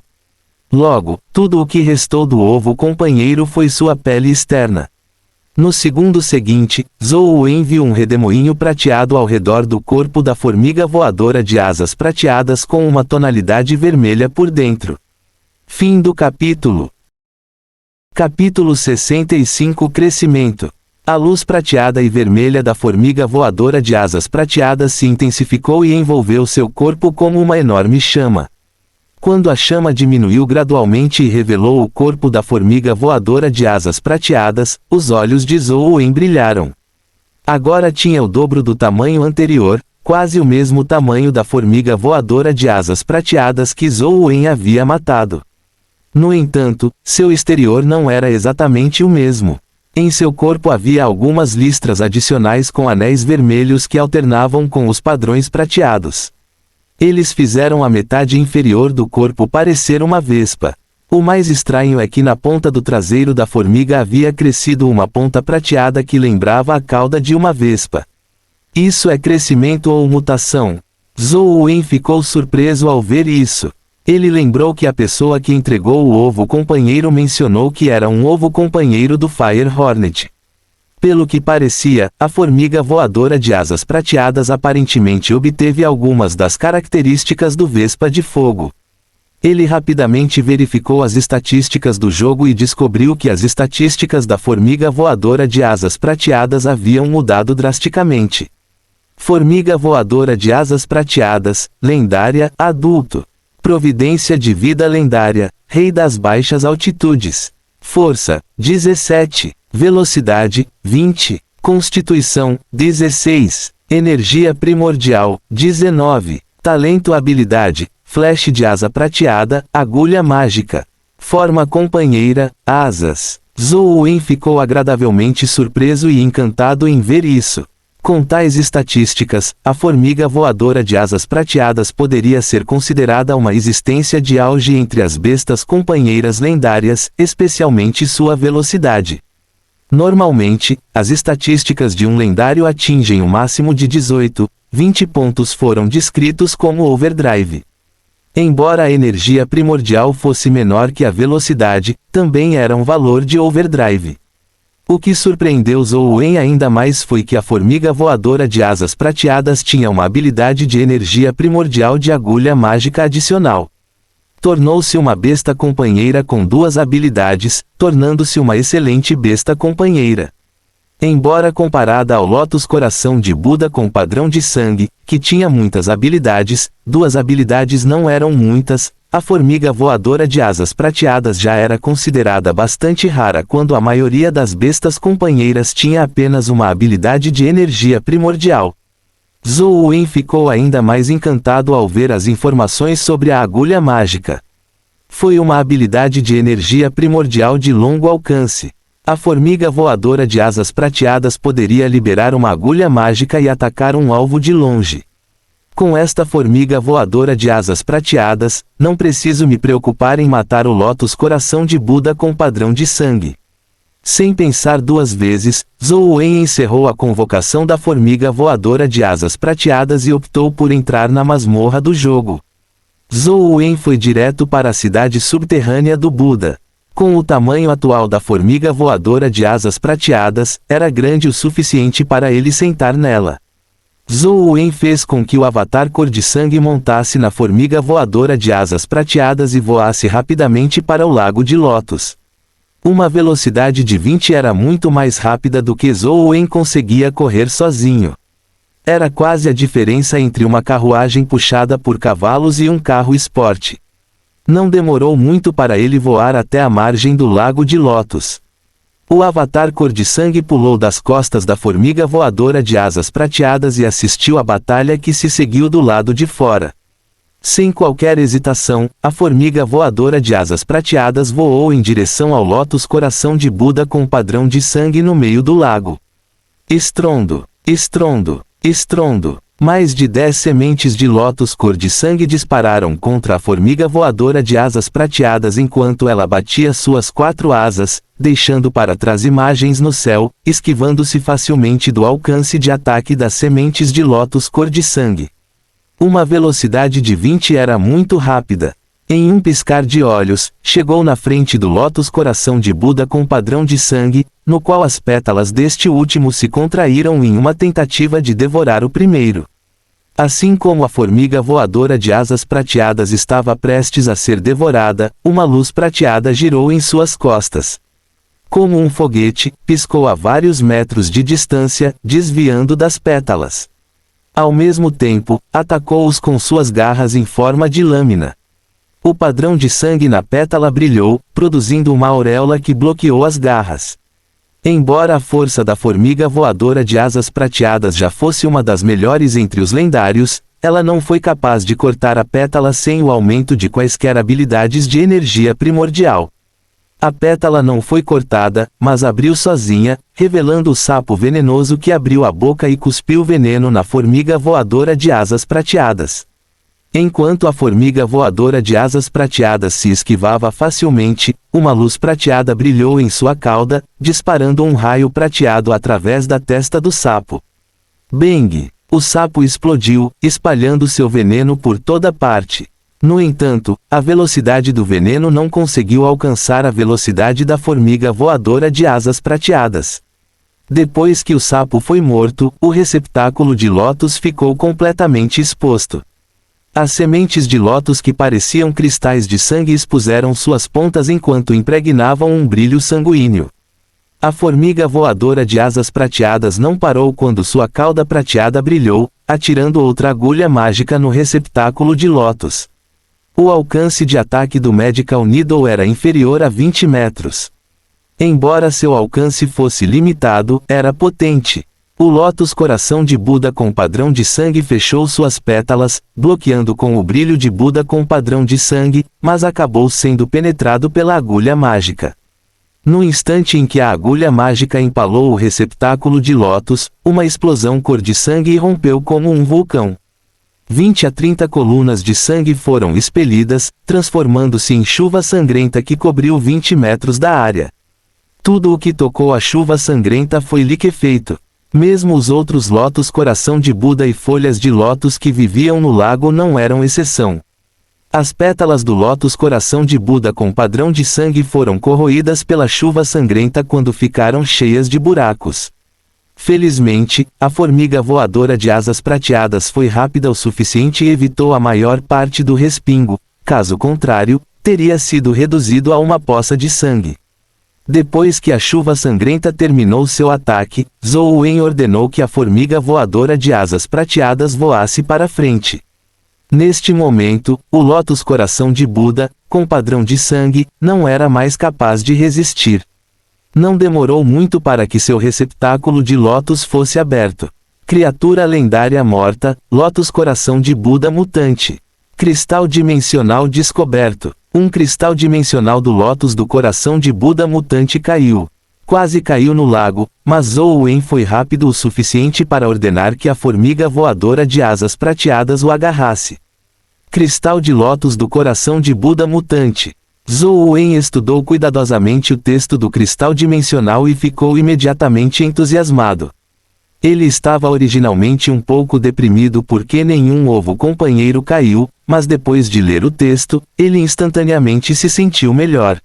Logo, tudo o que restou do ovo companheiro foi sua pele externa. No segundo seguinte, Zhou Wen viu um redemoinho prateado ao redor do corpo da formiga voadora de asas prateadas com uma tonalidade vermelha por dentro. Fim do capítulo. Capítulo 65 Crescimento. A luz prateada e vermelha da formiga voadora de asas prateadas se intensificou e envolveu seu corpo como uma enorme chama. Quando a chama diminuiu gradualmente e revelou o corpo da formiga voadora de asas prateadas, os olhos de Zhou Wen brilharam. Agora tinha o dobro do tamanho anterior, quase o mesmo tamanho da formiga voadora de asas prateadas que Zhou Wen havia matado. No entanto, seu exterior não era exatamente o mesmo. Em seu corpo havia algumas listras adicionais com anéis vermelhos que alternavam com os padrões prateados. Eles fizeram a metade inferior do corpo parecer uma vespa. O mais estranho é que na ponta do traseiro da formiga havia crescido uma ponta prateada que lembrava a cauda de uma vespa. Isso é crescimento ou mutação? Zhou Wen ficou surpreso ao ver isso. Ele lembrou que a pessoa que entregou o ovo companheiro mencionou que era um ovo companheiro do Fire Hornet. Pelo que parecia, a formiga voadora de asas prateadas aparentemente obteve algumas das características do Vespa de Fogo. Ele rapidamente verificou as estatísticas do jogo e descobriu que as estatísticas da formiga voadora de asas prateadas haviam mudado drasticamente. Formiga voadora de asas prateadas, lendária, adulto. Providência de vida lendária, rei das baixas altitudes. Força, 17. Velocidade, 20. Constituição, 16. Energia primordial, 19. Talento habilidade, flash de asa prateada, agulha mágica. Forma companheira, asas. Zhou Wen ficou agradavelmente surpreso e encantado em ver isso. Com tais estatísticas, a formiga voadora de asas prateadas poderia ser considerada uma existência de auge entre as bestas companheiras lendárias, especialmente sua velocidade. Normalmente, as estatísticas de um lendário atingem o máximo de 18, 20 pontos foram descritos como overdrive. Embora a energia primordial fosse menor que a velocidade, também era um valor de overdrive. O que surpreendeu Zhou Wen ainda mais foi que a formiga voadora de asas prateadas tinha uma habilidade de energia primordial de agulha mágica adicional. Tornou-se uma besta companheira com duas habilidades, tornando-se uma excelente besta companheira. Embora comparada ao Lotus Coração de Buda com padrão de sangue, que tinha muitas habilidades, duas habilidades não eram muitas. A formiga voadora de asas prateadas já era considerada bastante rara quando a maioria das bestas companheiras tinha apenas uma habilidade de energia primordial. Zhou Wen ficou ainda mais encantado ao ver as informações sobre a agulha mágica. Foi uma habilidade de energia primordial de longo alcance. A formiga voadora de asas prateadas poderia liberar uma agulha mágica e atacar um alvo de longe. Com esta formiga voadora de asas prateadas, não preciso me preocupar em matar o Lotus Coração de Buda com padrão de sangue. Sem pensar duas vezes, Zhou Wen encerrou a convocação da formiga voadora de asas prateadas e optou por entrar na masmorra do jogo. Zhou Wen foi direto para a cidade subterrânea do Buda. Com o tamanho atual da formiga voadora de asas prateadas, era grande o suficiente para ele sentar nela. Zhou Wen fez com que o avatar cor de sangue montasse na formiga voadora de asas prateadas e voasse rapidamente para o Lago de Lotus. Uma velocidade de 20 era muito mais rápida do que Zhou Wen conseguia correr sozinho. Era quase a diferença entre uma carruagem puxada por cavalos e um carro esporte. Não demorou muito para ele voar até a margem do Lago de Lotus. O avatar cor de sangue pulou das costas da formiga voadora de asas prateadas e assistiu à batalha que se seguiu do lado de fora. Sem qualquer hesitação, a formiga voadora de asas prateadas voou em direção ao Lótus Coração de Buda com um padrão de sangue no meio do lago. Estrondo, estrondo, estrondo. Mais de 10 sementes de lótus cor de sangue dispararam contra a formiga voadora de asas prateadas enquanto ela batia suas 4 asas, deixando para trás imagens no céu, esquivando-se facilmente do alcance de ataque das sementes de lótus cor de sangue. Uma velocidade de 20 era muito rápida. Em um piscar de olhos, chegou na frente do Lótus Coração de Buda com padrão de sangue, no qual as pétalas deste último se contraíram em uma tentativa de devorar o primeiro. Assim como a formiga voadora de asas prateadas estava prestes a ser devorada, uma luz prateada girou em suas costas. Como um foguete, piscou a vários metros de distância, desviando das pétalas. Ao mesmo tempo, atacou-os com suas garras em forma de lâmina. O padrão de sangue na pétala brilhou, produzindo uma auréola que bloqueou as garras. Embora a força da formiga voadora de asas prateadas já fosse uma das melhores entre os lendários, ela não foi capaz de cortar a pétala sem o aumento de quaisquer habilidades de energia primordial. A pétala não foi cortada, mas abriu sozinha, revelando o sapo venenoso que abriu a boca e cuspiu veneno na formiga voadora de asas prateadas. Enquanto a formiga voadora de asas prateadas se esquivava facilmente, uma luz prateada brilhou em sua cauda, disparando um raio prateado através da testa do sapo. Bang! O sapo explodiu, espalhando seu veneno por toda parte. No entanto, a velocidade do veneno não conseguiu alcançar a velocidade da formiga voadora de asas prateadas. Depois que o sapo foi morto, o receptáculo de lótus ficou completamente exposto. As sementes de lótus que pareciam cristais de sangue expuseram suas pontas enquanto impregnavam um brilho sanguíneo. A formiga voadora de asas prateadas não parou quando sua cauda prateada brilhou, atirando outra agulha mágica no receptáculo de lótus. O alcance de ataque do Medical Needle era inferior a 20 metros. Embora seu alcance fosse limitado, era potente. O Lótus Coração de Buda com padrão de sangue fechou suas pétalas, bloqueando com o brilho de Buda com padrão de sangue, mas acabou sendo penetrado pela agulha mágica. No instante em que a agulha mágica empalou o receptáculo de lótus, uma explosão cor de sangue irrompeu como um vulcão. 20 a 30 colunas de sangue foram expelidas, transformando-se em chuva sangrenta que cobriu 20 metros da área. Tudo o que tocou a chuva sangrenta foi liquefeito. Mesmo os outros lótus Coração de Buda e folhas de lótus que viviam no lago não eram exceção. As pétalas do Lótus Coração de Buda com padrão de sangue foram corroídas pela chuva sangrenta quando ficaram cheias de buracos. Felizmente, a formiga voadora de asas prateadas foi rápida o suficiente e evitou a maior parte do respingo, caso contrário, teria sido reduzido a uma poça de sangue. Depois que a chuva sangrenta terminou seu ataque, Zhou Wen ordenou que a formiga voadora de asas prateadas voasse para frente. Neste momento, o Lótus Coração de Buda, com padrão de sangue, não era mais capaz de resistir. Não demorou muito para que seu receptáculo de lótus fosse aberto. Criatura lendária morta, Lótus Coração de Buda mutante. Cristal dimensional descoberto. Um cristal dimensional do Lótus do Coração de Buda mutante caiu. Quase caiu no lago, mas Zhou Wen foi rápido o suficiente para ordenar que a formiga voadora de asas prateadas o agarrasse. Cristal de Lótus do Coração de Buda mutante. Zhou Wen estudou cuidadosamente o texto do cristal dimensional e ficou imediatamente entusiasmado. Ele estava originalmente um pouco deprimido porque nenhum ovo companheiro caiu, mas depois de ler o texto, ele instantaneamente se sentiu melhor.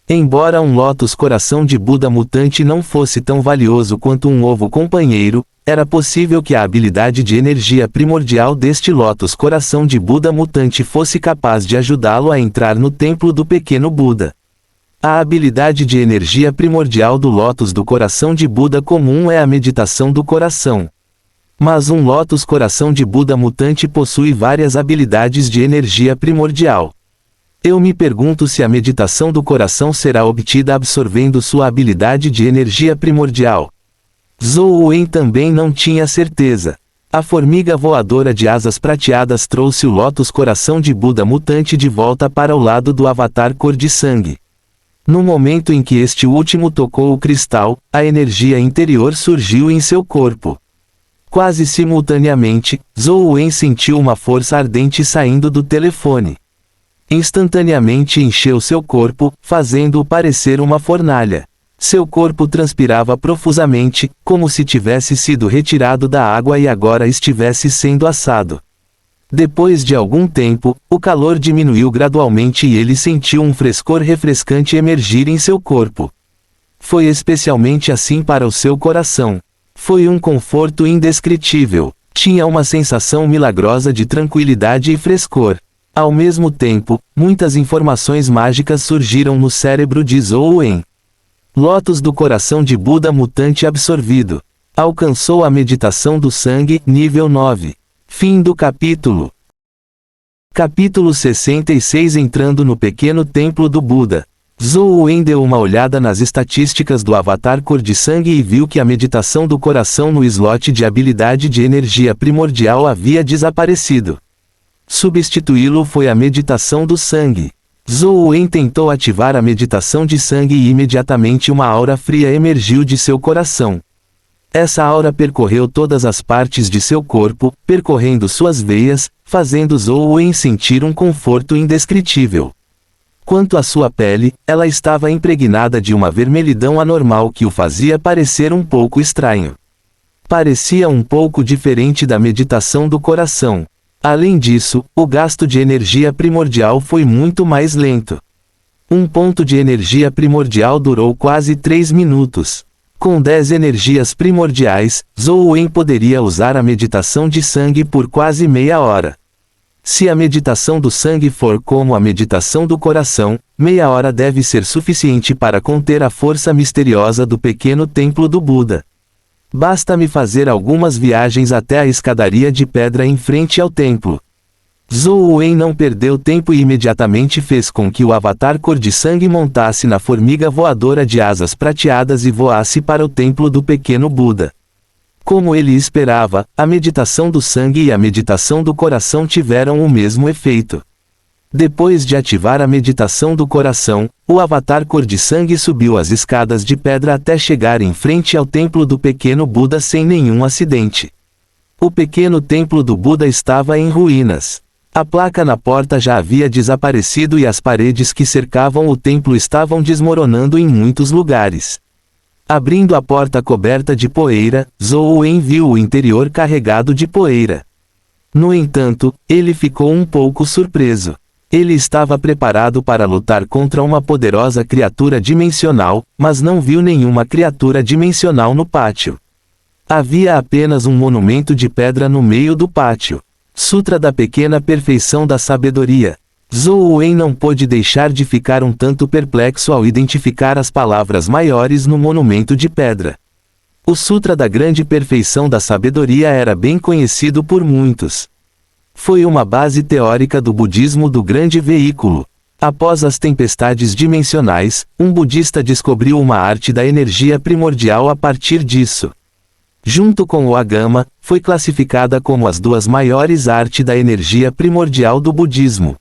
Embora um Lótus Coração de Buda mutante não fosse tão valioso quanto um ovo companheiro, era possível que a habilidade de energia primordial deste Lótus Coração de Buda mutante fosse capaz de ajudá-lo a entrar no templo do pequeno Buda. A habilidade de energia primordial do Lótus do Coração de Buda comum é a meditação do coração. Mas um Lótus Coração de Buda mutante possui várias habilidades de energia primordial. Eu me pergunto se a meditação do coração será obtida absorvendo sua habilidade de energia primordial. Zhou Wen também não tinha certeza. A formiga voadora de asas prateadas trouxe o Lótus Coração de Buda mutante de volta para o lado do avatar cor de sangue. No momento em que este último tocou o cristal, a energia interior surgiu em seu corpo. Quase simultaneamente, Zhou Wen sentiu uma força ardente saindo do telefone. Instantaneamente encheu seu corpo, fazendo-o parecer uma fornalha. Seu corpo transpirava profusamente, como se tivesse sido retirado da água e agora estivesse sendo assado. Depois de algum tempo, o calor diminuiu gradualmente e ele sentiu um frescor refrescante emergir em seu corpo. Foi especialmente assim para o seu coração. Foi um conforto indescritível. Tinha uma sensação milagrosa de tranquilidade e frescor. Ao mesmo tempo, muitas informações mágicas surgiram no cérebro de Zhou Wen. Lótus do Coração de Buda mutante absorvido. Alcançou a meditação do sangue, nível 9. Fim do capítulo. Capítulo 66. Entrando no pequeno templo do Buda. Zhou Wen deu uma olhada nas estatísticas do avatar cor de sangue e viu que a meditação do coração no slot de habilidade de energia primordial havia desaparecido. Substituí-lo foi a meditação do sangue. Zhou Wen tentou ativar a meditação de sangue e imediatamente uma aura fria emergiu de seu coração. Essa aura percorreu todas as partes de seu corpo, percorrendo suas veias, fazendo Zhou Wen sentir um conforto indescritível. Quanto à sua pele, ela estava impregnada de uma vermelhidão anormal que o fazia parecer um pouco estranho. Parecia um pouco diferente da meditação do coração. Além disso, o gasto de energia primordial foi muito mais lento. Um ponto de energia primordial durou quase 3 minutos. Com 10 energias primordiais, Zhou Wen poderia usar a meditação de sangue por quase meia hora. Se a meditação do sangue for como a meditação do coração, meia hora deve ser suficiente para conter a força misteriosa do pequeno templo do Buda. Basta-me fazer algumas viagens até a escadaria de pedra em frente ao templo. Zhou Wen não perdeu tempo e imediatamente fez com que o avatar cor de sangue montasse na formiga voadora de asas prateadas e voasse para o templo do pequeno Buda. Como ele esperava, a meditação do sangue e a meditação do coração tiveram o mesmo efeito. Depois de ativar a meditação do coração, o avatar cor de sangue subiu as escadas de pedra até chegar em frente ao templo do pequeno Buda sem nenhum acidente. O pequeno templo do Buda estava em ruínas. A placa na porta já havia desaparecido e as paredes que cercavam o templo estavam desmoronando em muitos lugares. Abrindo a porta coberta de poeira, Zhou Wen viu o interior carregado de poeira. No entanto, ele ficou um pouco surpreso. Ele estava preparado para lutar contra uma poderosa criatura dimensional, mas não viu nenhuma criatura dimensional no pátio. Havia apenas um monumento de pedra no meio do pátio. Sutra da Pequena Perfeição da Sabedoria. Zhou Wen não pôde deixar de ficar um tanto perplexo ao identificar as palavras maiores no monumento de pedra. O Sutra da Grande Perfeição da Sabedoria era bem conhecido por muitos. Foi uma base teórica do budismo do grande veículo. Após as tempestades dimensionais, um budista descobriu uma arte da energia primordial a partir disso. Junto com o Agama, foi classificada como as duas maiores artes da energia primordial do budismo.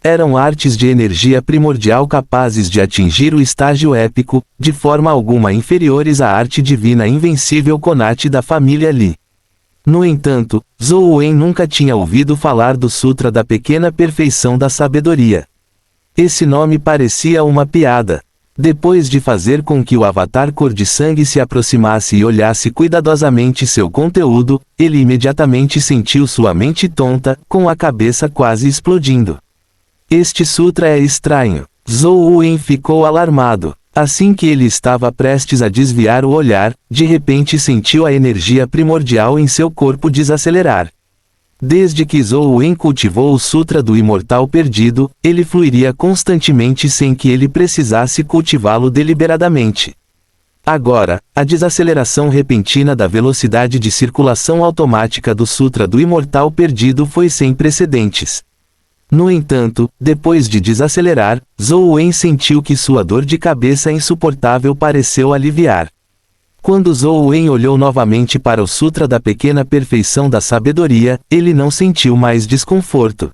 Eram artes de energia primordial capazes de atingir o estágio épico, de forma alguma inferiores à arte divina invencível Konati da família Li. No entanto, Zhou Wen nunca tinha ouvido falar do Sutra da Pequena Perfeição da Sabedoria. Esse nome parecia uma piada. Depois de fazer com que o avatar cor de sangue se aproximasse e olhasse cuidadosamente seu conteúdo, ele imediatamente sentiu sua mente tonta, com a cabeça quase explodindo. Este sutra é estranho. Zhou Wen ficou alarmado. Assim que ele estava prestes a desviar o olhar, de repente sentiu a energia primordial em seu corpo desacelerar. Desde que Zhou Wen cultivou o Sutra do Imortal Perdido, ele fluiria constantemente sem que ele precisasse cultivá-lo deliberadamente. Agora, a desaceleração repentina da velocidade de circulação automática do Sutra do Imortal Perdido foi sem precedentes. No entanto, depois de desacelerar, Zhou Wen sentiu que sua dor de cabeça insuportável pareceu aliviar. Quando Zhou Wen olhou novamente para o Sutra da Pequena Perfeição da Sabedoria, ele não sentiu mais desconforto.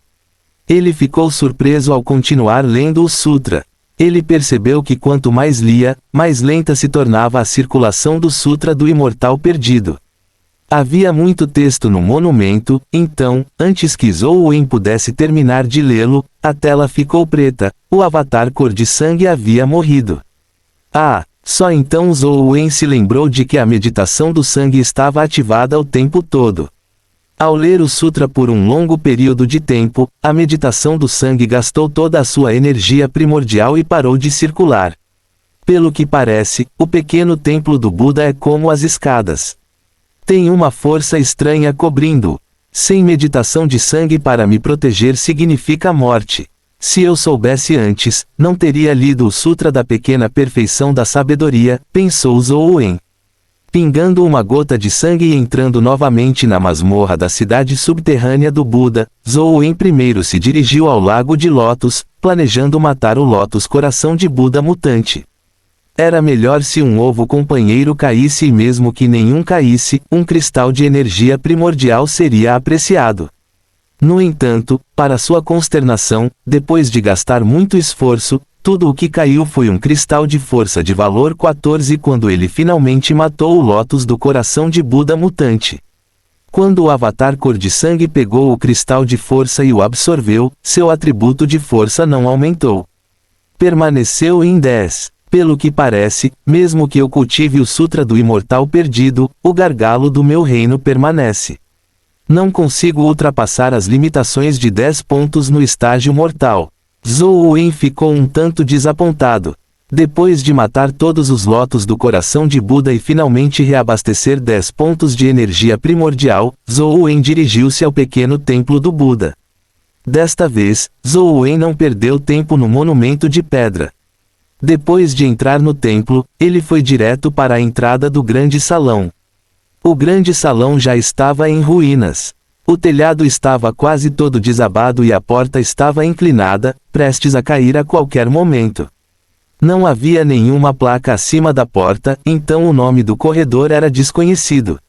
Ele ficou surpreso ao continuar lendo o Sutra. Ele percebeu que quanto mais lia, mais lenta se tornava a circulação do Sutra do Imortal Perdido. Havia muito texto no monumento, então, antes que Zhou Wen pudesse terminar de lê-lo, a tela ficou preta, o avatar cor de sangue havia morrido. Só então Zhou Wen se lembrou de que a meditação do sangue estava ativada o tempo todo. Ao ler o sutra por um longo período de tempo, a meditação do sangue gastou toda a sua energia primordial e parou de circular. Pelo que parece, o pequeno templo do Buda é como as escadas. Tem uma força estranha cobrindo-o. Sem meditação de sangue para me proteger significa morte. Se eu soubesse antes, não teria lido o Sutra da Pequena Perfeição da Sabedoria, pensou Zhou Wen. Pingando uma gota de sangue e entrando novamente na masmorra da cidade subterrânea do Buda, Zhou Wen primeiro se dirigiu ao Lago de Lótus, planejando matar o Lótus Coração de Buda mutante. Era melhor se um ovo companheiro caísse e mesmo que nenhum caísse, um cristal de energia primordial seria apreciado. No entanto, para sua consternação, depois de gastar muito esforço, tudo o que caiu foi um cristal de força de valor 14 quando ele finalmente matou o Lótus do Coração de Buda mutante. Quando o avatar cor de sangue pegou o cristal de força e o absorveu, seu atributo de força não aumentou. Permaneceu em 10. Pelo que parece, mesmo que eu cultive o Sutra do Imortal Perdido, o gargalo do meu reino permanece. Não consigo ultrapassar as limitações de 10 pontos no estágio mortal. Zhou Wen ficou um tanto desapontado. Depois de matar todos os Lótus do Coração de Buda e finalmente reabastecer 10 pontos de energia primordial, Zhou Wen dirigiu-se ao pequeno templo do Buda. Desta vez, Zhou Wen não perdeu tempo no monumento de pedra. Depois de entrar no templo, ele foi direto para a entrada do grande salão. O grande salão já estava em ruínas. O telhado estava quase todo desabado e a porta estava inclinada, prestes a cair a qualquer momento. Não havia nenhuma placa acima da porta, então o nome do corredor era desconhecido.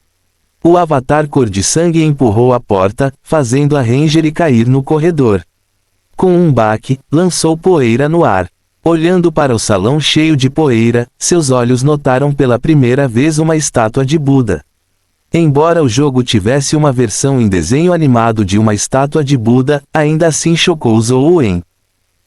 O avatar cor de sangue empurrou a porta, fazendo a Ranger cair no corredor. Com um baque, lançou poeira no ar. Olhando para o salão cheio de poeira, seus olhos notaram pela primeira vez uma estátua de Buda. Embora o jogo tivesse uma versão em desenho animado de uma estátua de Buda, ainda assim chocou Zhou Wen.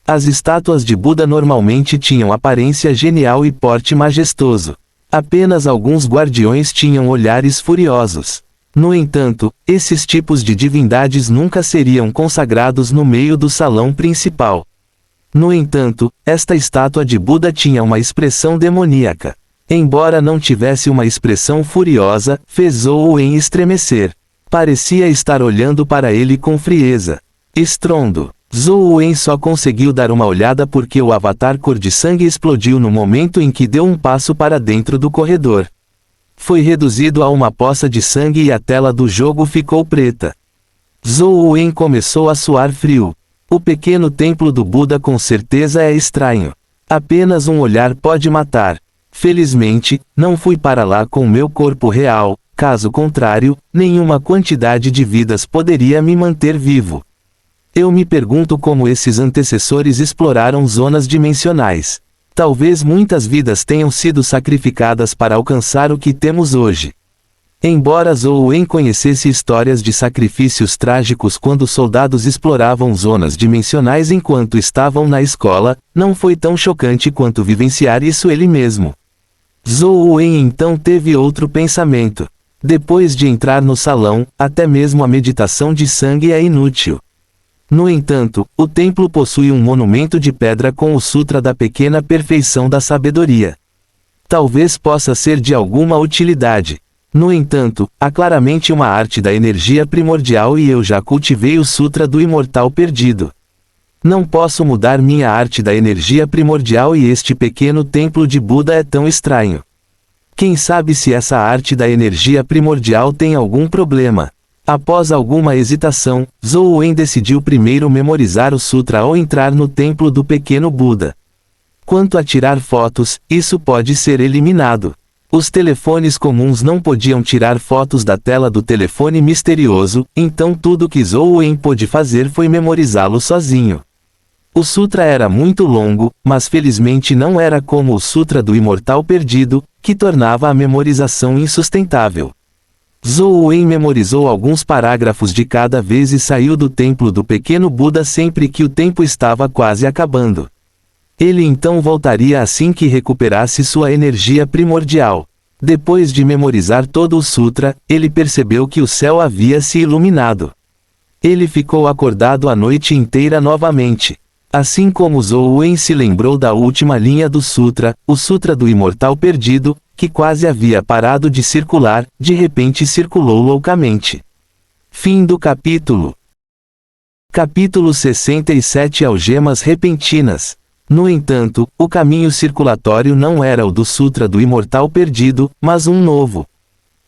As estátuas de Buda normalmente tinham aparência genial e porte majestoso. Apenas alguns guardiões tinham olhares furiosos. No entanto, esses tipos de divindades nunca seriam consagrados no meio do salão principal. No entanto, esta estátua de Buda tinha uma expressão demoníaca. Embora não tivesse uma expressão furiosa, fez Zhou Wen estremecer. Parecia estar olhando para ele com frieza. Estrondo. Zhou Wen só conseguiu dar uma olhada porque o avatar cor de sangue explodiu no momento em que deu um passo para dentro do corredor. Foi reduzido a uma poça de sangue e a tela do jogo ficou preta. Zhou Wen começou a suar frio. O pequeno templo do Buda com certeza é estranho. Apenas um olhar pode matar. Felizmente, não fui para lá com meu corpo real, caso contrário, nenhuma quantidade de vidas poderia me manter vivo. Eu me pergunto como esses antecessores exploraram zonas dimensionais. Talvez muitas vidas tenham sido sacrificadas para alcançar o que temos hoje. Embora Zhou Wen conhecesse histórias de sacrifícios trágicos quando soldados exploravam zonas dimensionais enquanto estavam na escola, não foi tão chocante quanto vivenciar isso ele mesmo. Zhou Wen então teve outro pensamento. Depois de entrar no salão, até mesmo a meditação de sangue é inútil. No entanto, o templo possui um monumento de pedra com o Sutra da Pequena Perfeição da Sabedoria. Talvez possa ser de alguma utilidade. No entanto, há claramente uma arte da energia primordial e eu já cultivei o Sutra do Imortal Perdido. Não posso mudar minha arte da energia primordial e este pequeno templo de Buda é tão estranho. Quem sabe se essa arte da energia primordial tem algum problema? Após alguma hesitação, Zhou Wen decidiu primeiro memorizar o sutra ao entrar no templo do pequeno Buda. Quanto a tirar fotos, isso pode ser eliminado. Os telefones comuns não podiam tirar fotos da tela do telefone misterioso, então tudo que Zhou Wen pôde fazer foi memorizá-lo sozinho. O sutra era muito longo, mas felizmente não era como o sutra do Imortal Perdido, que tornava a memorização insustentável. Zhou Wen memorizou alguns parágrafos de cada vez e saiu do templo do pequeno Buda sempre que o tempo estava quase acabando. Ele então voltaria assim que recuperasse sua energia primordial. Depois de memorizar todo o sutra, ele percebeu que o céu havia se iluminado. Ele ficou acordado a noite inteira novamente. Assim como Zhou Wen se lembrou da última linha do sutra, o sutra do Imortal Perdido, que quase havia parado de circular, de repente circulou loucamente. Fim do capítulo. Capítulo 67 Algemas Repentinas. No entanto, o caminho circulatório não era o do Sutra do Imortal Perdido, mas um novo.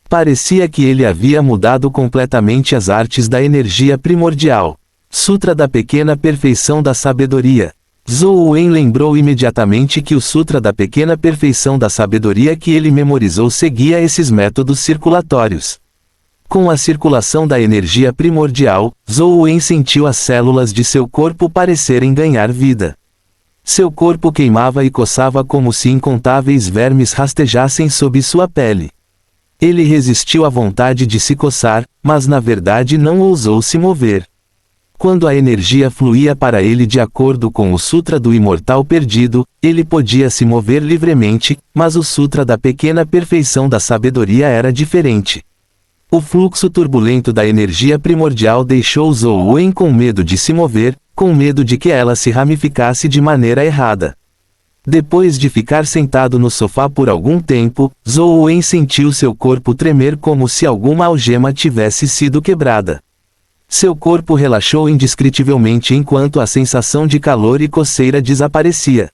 Parecia que ele havia mudado completamente as artes da energia primordial. Sutra da Pequena Perfeição da Sabedoria. Zhou Wen lembrou imediatamente que o Sutra da Pequena Perfeição da Sabedoria que ele memorizou seguia esses métodos circulatórios. Com a circulação da energia primordial, Zhou Wen sentiu as células de seu corpo parecerem ganhar vida. Seu corpo queimava e coçava como se incontáveis vermes rastejassem sob sua pele. Ele resistiu à vontade de se coçar, mas na verdade não ousou se mover. Quando a energia fluía para ele de acordo com o Sutra do Imortal Perdido, ele podia se mover livremente, mas o Sutra da Pequena Perfeição da Sabedoria era diferente. O fluxo turbulento da energia primordial deixou Zhou Wen com medo de se mover, com medo de que ela se ramificasse de maneira errada. Depois de ficar sentado no sofá por algum tempo, Zhou Wen sentiu seu corpo tremer como se alguma algema tivesse sido quebrada. Seu corpo relaxou indescritivelmente enquanto a sensação de calor e coceira desaparecia.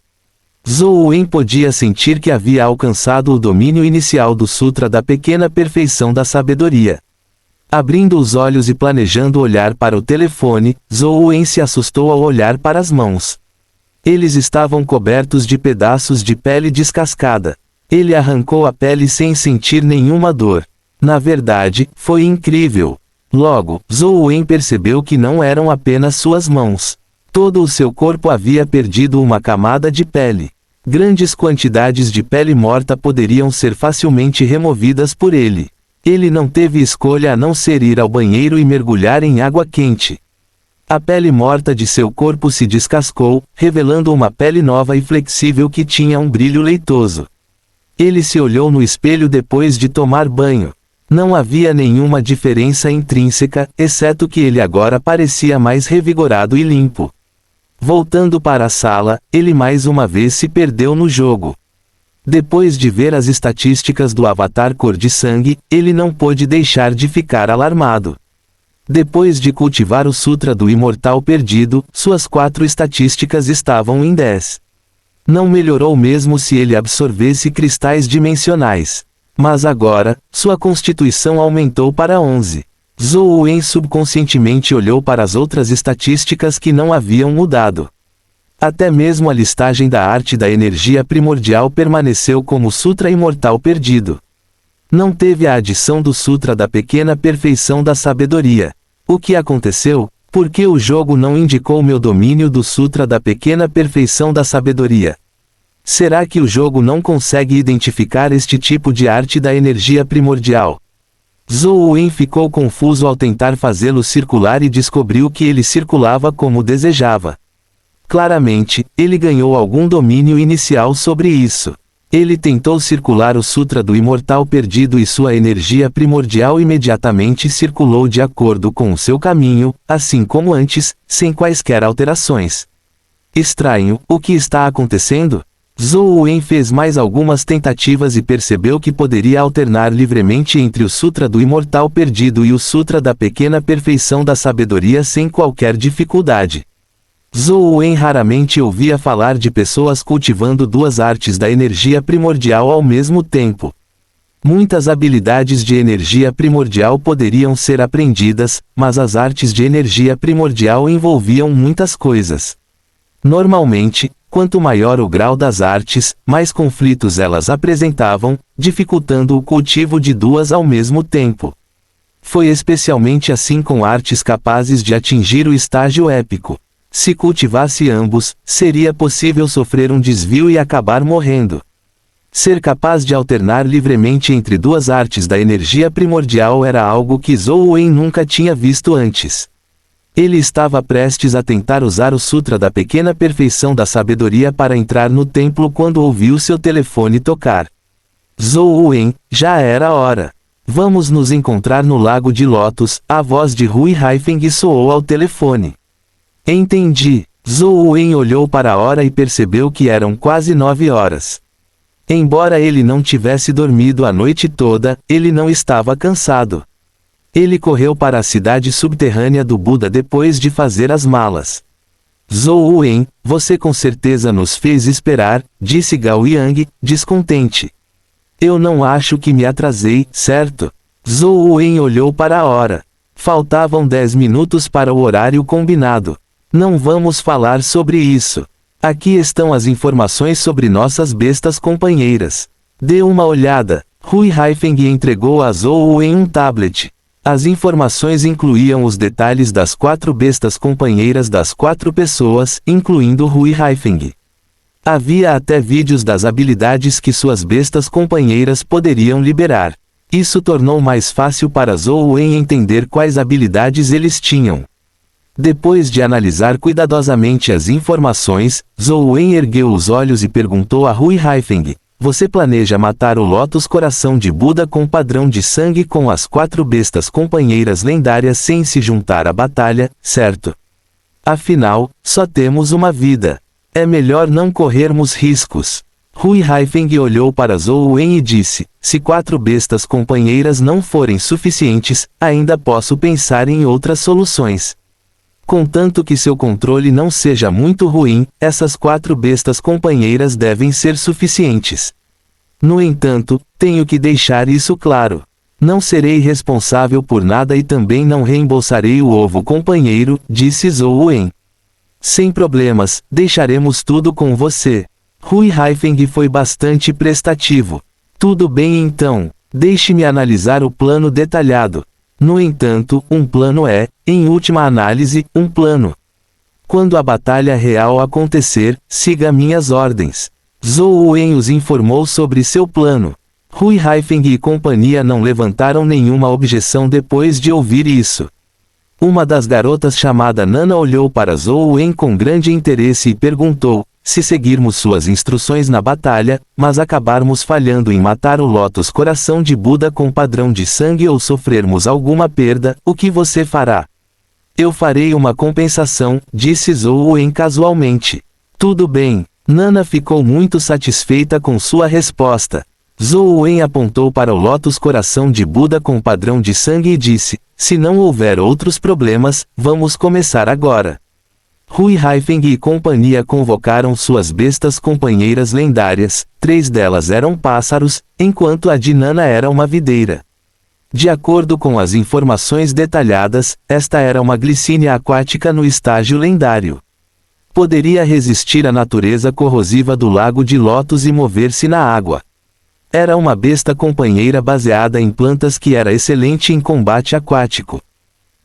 Zhou Wen podia sentir que havia alcançado o domínio inicial do Sutra da Pequena Perfeição da Sabedoria. Abrindo os olhos e planejando olhar para o telefone, Zhou Wen se assustou ao olhar para as mãos. Eles estavam cobertos de pedaços de pele descascada. Ele arrancou a pele sem sentir nenhuma dor. Na verdade, foi incrível. Logo, Zhou Wen percebeu que não eram apenas suas mãos. Todo o seu corpo havia perdido uma camada de pele. Grandes quantidades de pele morta poderiam ser facilmente removidas por ele. Ele não teve escolha a não ser ir ao banheiro e mergulhar em água quente. A pele morta de seu corpo se descascou, revelando uma pele nova e flexível que tinha um brilho leitoso. Ele se olhou no espelho depois de tomar banho. Não havia nenhuma diferença intrínseca, exceto que ele agora parecia mais revigorado e limpo. Voltando para a sala, ele mais uma vez se perdeu no jogo. Depois de ver as estatísticas do avatar cor de sangue, ele não pôde deixar de ficar alarmado. Depois de cultivar o Sutra do Imortal Perdido, suas 4 estatísticas estavam em 10. Não melhorou mesmo se ele absorvesse cristais dimensionais. Mas agora, sua constituição aumentou para 11. Zhou Wen subconscientemente olhou para as outras estatísticas que não haviam mudado. Até mesmo a listagem da arte da energia primordial permaneceu como Sutra Imortal Perdido. Não teve a adição do Sutra da Pequena Perfeição da Sabedoria. O que aconteceu? Por que o jogo não indicou meu domínio do Sutra da Pequena Perfeição da Sabedoria? Será que o jogo não consegue identificar este tipo de arte da energia primordial? Zhou Wen ficou confuso ao tentar fazê-lo circular e descobriu que ele circulava como desejava. Claramente, ele ganhou algum domínio inicial sobre isso. Ele tentou circular o Sutra do Imortal Perdido e sua energia primordial imediatamente circulou de acordo com o seu caminho, assim como antes, sem quaisquer alterações. Estranho, o que está acontecendo? Zhou Wen fez mais algumas tentativas e percebeu que poderia alternar livremente entre o Sutra do Imortal Perdido e o Sutra da Pequena Perfeição da Sabedoria sem qualquer dificuldade. Zhou Wen raramente ouvia falar de pessoas cultivando 2 artes da energia primordial ao mesmo tempo. Muitas habilidades de energia primordial poderiam ser aprendidas, mas as artes de energia primordial envolviam muitas coisas. Normalmente, quanto maior o grau das artes, mais conflitos elas apresentavam, dificultando o cultivo de duas ao mesmo tempo. Foi especialmente assim com artes capazes de atingir o estágio épico. Se cultivasse ambos, seria possível sofrer um desvio e acabar morrendo. Ser capaz de alternar livremente entre duas artes da energia primordial era algo que Zhou Wen nunca tinha visto antes. Ele estava prestes a tentar usar o Sutra da Pequena Perfeição da Sabedoria para entrar no templo quando ouviu seu telefone tocar. Zhou Wen, já era hora. Vamos nos encontrar no Lago de Lótus, a voz de Hui Haifeng soou ao telefone. Entendi. Zhou Wen olhou para a hora e percebeu que eram quase 9 horas. Embora ele não tivesse dormido a noite toda, ele não estava cansado. Ele correu para a cidade subterrânea do Buda depois de fazer as malas. Zhou Wen, você com certeza nos fez esperar, disse Gao Yang, descontente. Eu não acho que me atrasei, certo? Zhou Wen olhou para a hora. Faltavam 10 minutos para o horário combinado. Não vamos falar sobre isso. Aqui estão as informações sobre nossas bestas companheiras. Dê uma olhada. Hui Haifeng entregou a Zhou Wen um tablet. As informações incluíam os detalhes das 4 bestas companheiras das 4 pessoas, incluindo Hui Haifeng. Havia até vídeos das habilidades que suas bestas companheiras poderiam liberar. Isso tornou mais fácil para Zhou Wen entender quais habilidades eles tinham. Depois de analisar cuidadosamente as informações, Zhou Wen ergueu os olhos e perguntou a Hui Haifeng, você planeja matar o Lótus Coração de Buda com padrão de sangue com as 4 bestas companheiras lendárias sem se juntar à batalha, certo? Afinal, só temos uma vida. É melhor não corrermos riscos. Hui Haifeng olhou para Zhou Wen e disse, se 4 bestas companheiras não forem suficientes, ainda posso pensar em outras soluções. Contanto que seu controle não seja muito ruim, essas 4 bestas companheiras devem ser suficientes. No entanto, tenho que deixar isso claro. Não serei responsável por nada e também não reembolsarei o ovo companheiro, disse Zhou Wen. Sem problemas, deixaremos tudo com você. Hui Haifeng foi bastante prestativo. Tudo bem então, deixe-me analisar o plano detalhado. No entanto, um plano é, em última análise, um plano. Quando a batalha real acontecer, siga minhas ordens. Zhou Wen os informou sobre seu plano. Hui Haifeng e companhia não levantaram nenhuma objeção depois de ouvir isso. Uma das garotas chamada Nana olhou para Zhou Wen com grande interesse e perguntou, se seguirmos suas instruções na batalha, mas acabarmos falhando em matar o Lótus Coração de Buda com padrão de sangue ou sofrermos alguma perda, o que você fará? Eu farei uma compensação, disse Zhou Wen casualmente. Tudo bem. Nana ficou muito satisfeita com sua resposta. Zhou Wen apontou para o Lótus Coração de Buda com padrão de sangue e disse, se não houver outros problemas, vamos começar agora. Hui Haifeng e companhia convocaram suas bestas companheiras lendárias, 3 delas eram pássaros, enquanto a de Nana era uma videira. De acordo com as informações detalhadas, esta era uma glicínia aquática no estágio lendário. Poderia resistir à natureza corrosiva do Lago de Lótus e mover-se na água. Era uma besta companheira baseada em plantas que era excelente em combate aquático.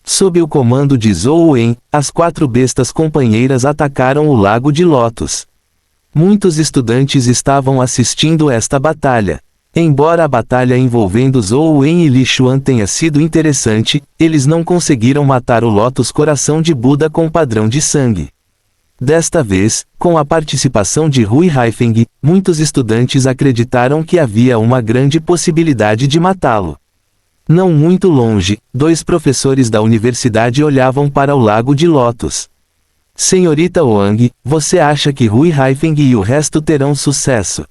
Sob o comando de Zhou Wen, as 4 bestas companheiras atacaram o Lago de Lótus. Muitos estudantes estavam assistindo esta batalha. Embora a batalha envolvendo Zhou Wen e Li Xuan tenha sido interessante, eles não conseguiram matar o Lótus Coração de Buda com padrão de sangue. Desta vez, com a participação de Hui Haifeng, muitos estudantes acreditaram que havia uma grande possibilidade de matá-lo. Não muito longe, 2 professores da universidade olhavam para o Lago de Lótus. Senhorita Wang, você acha que Hui Haifeng e o resto terão sucesso?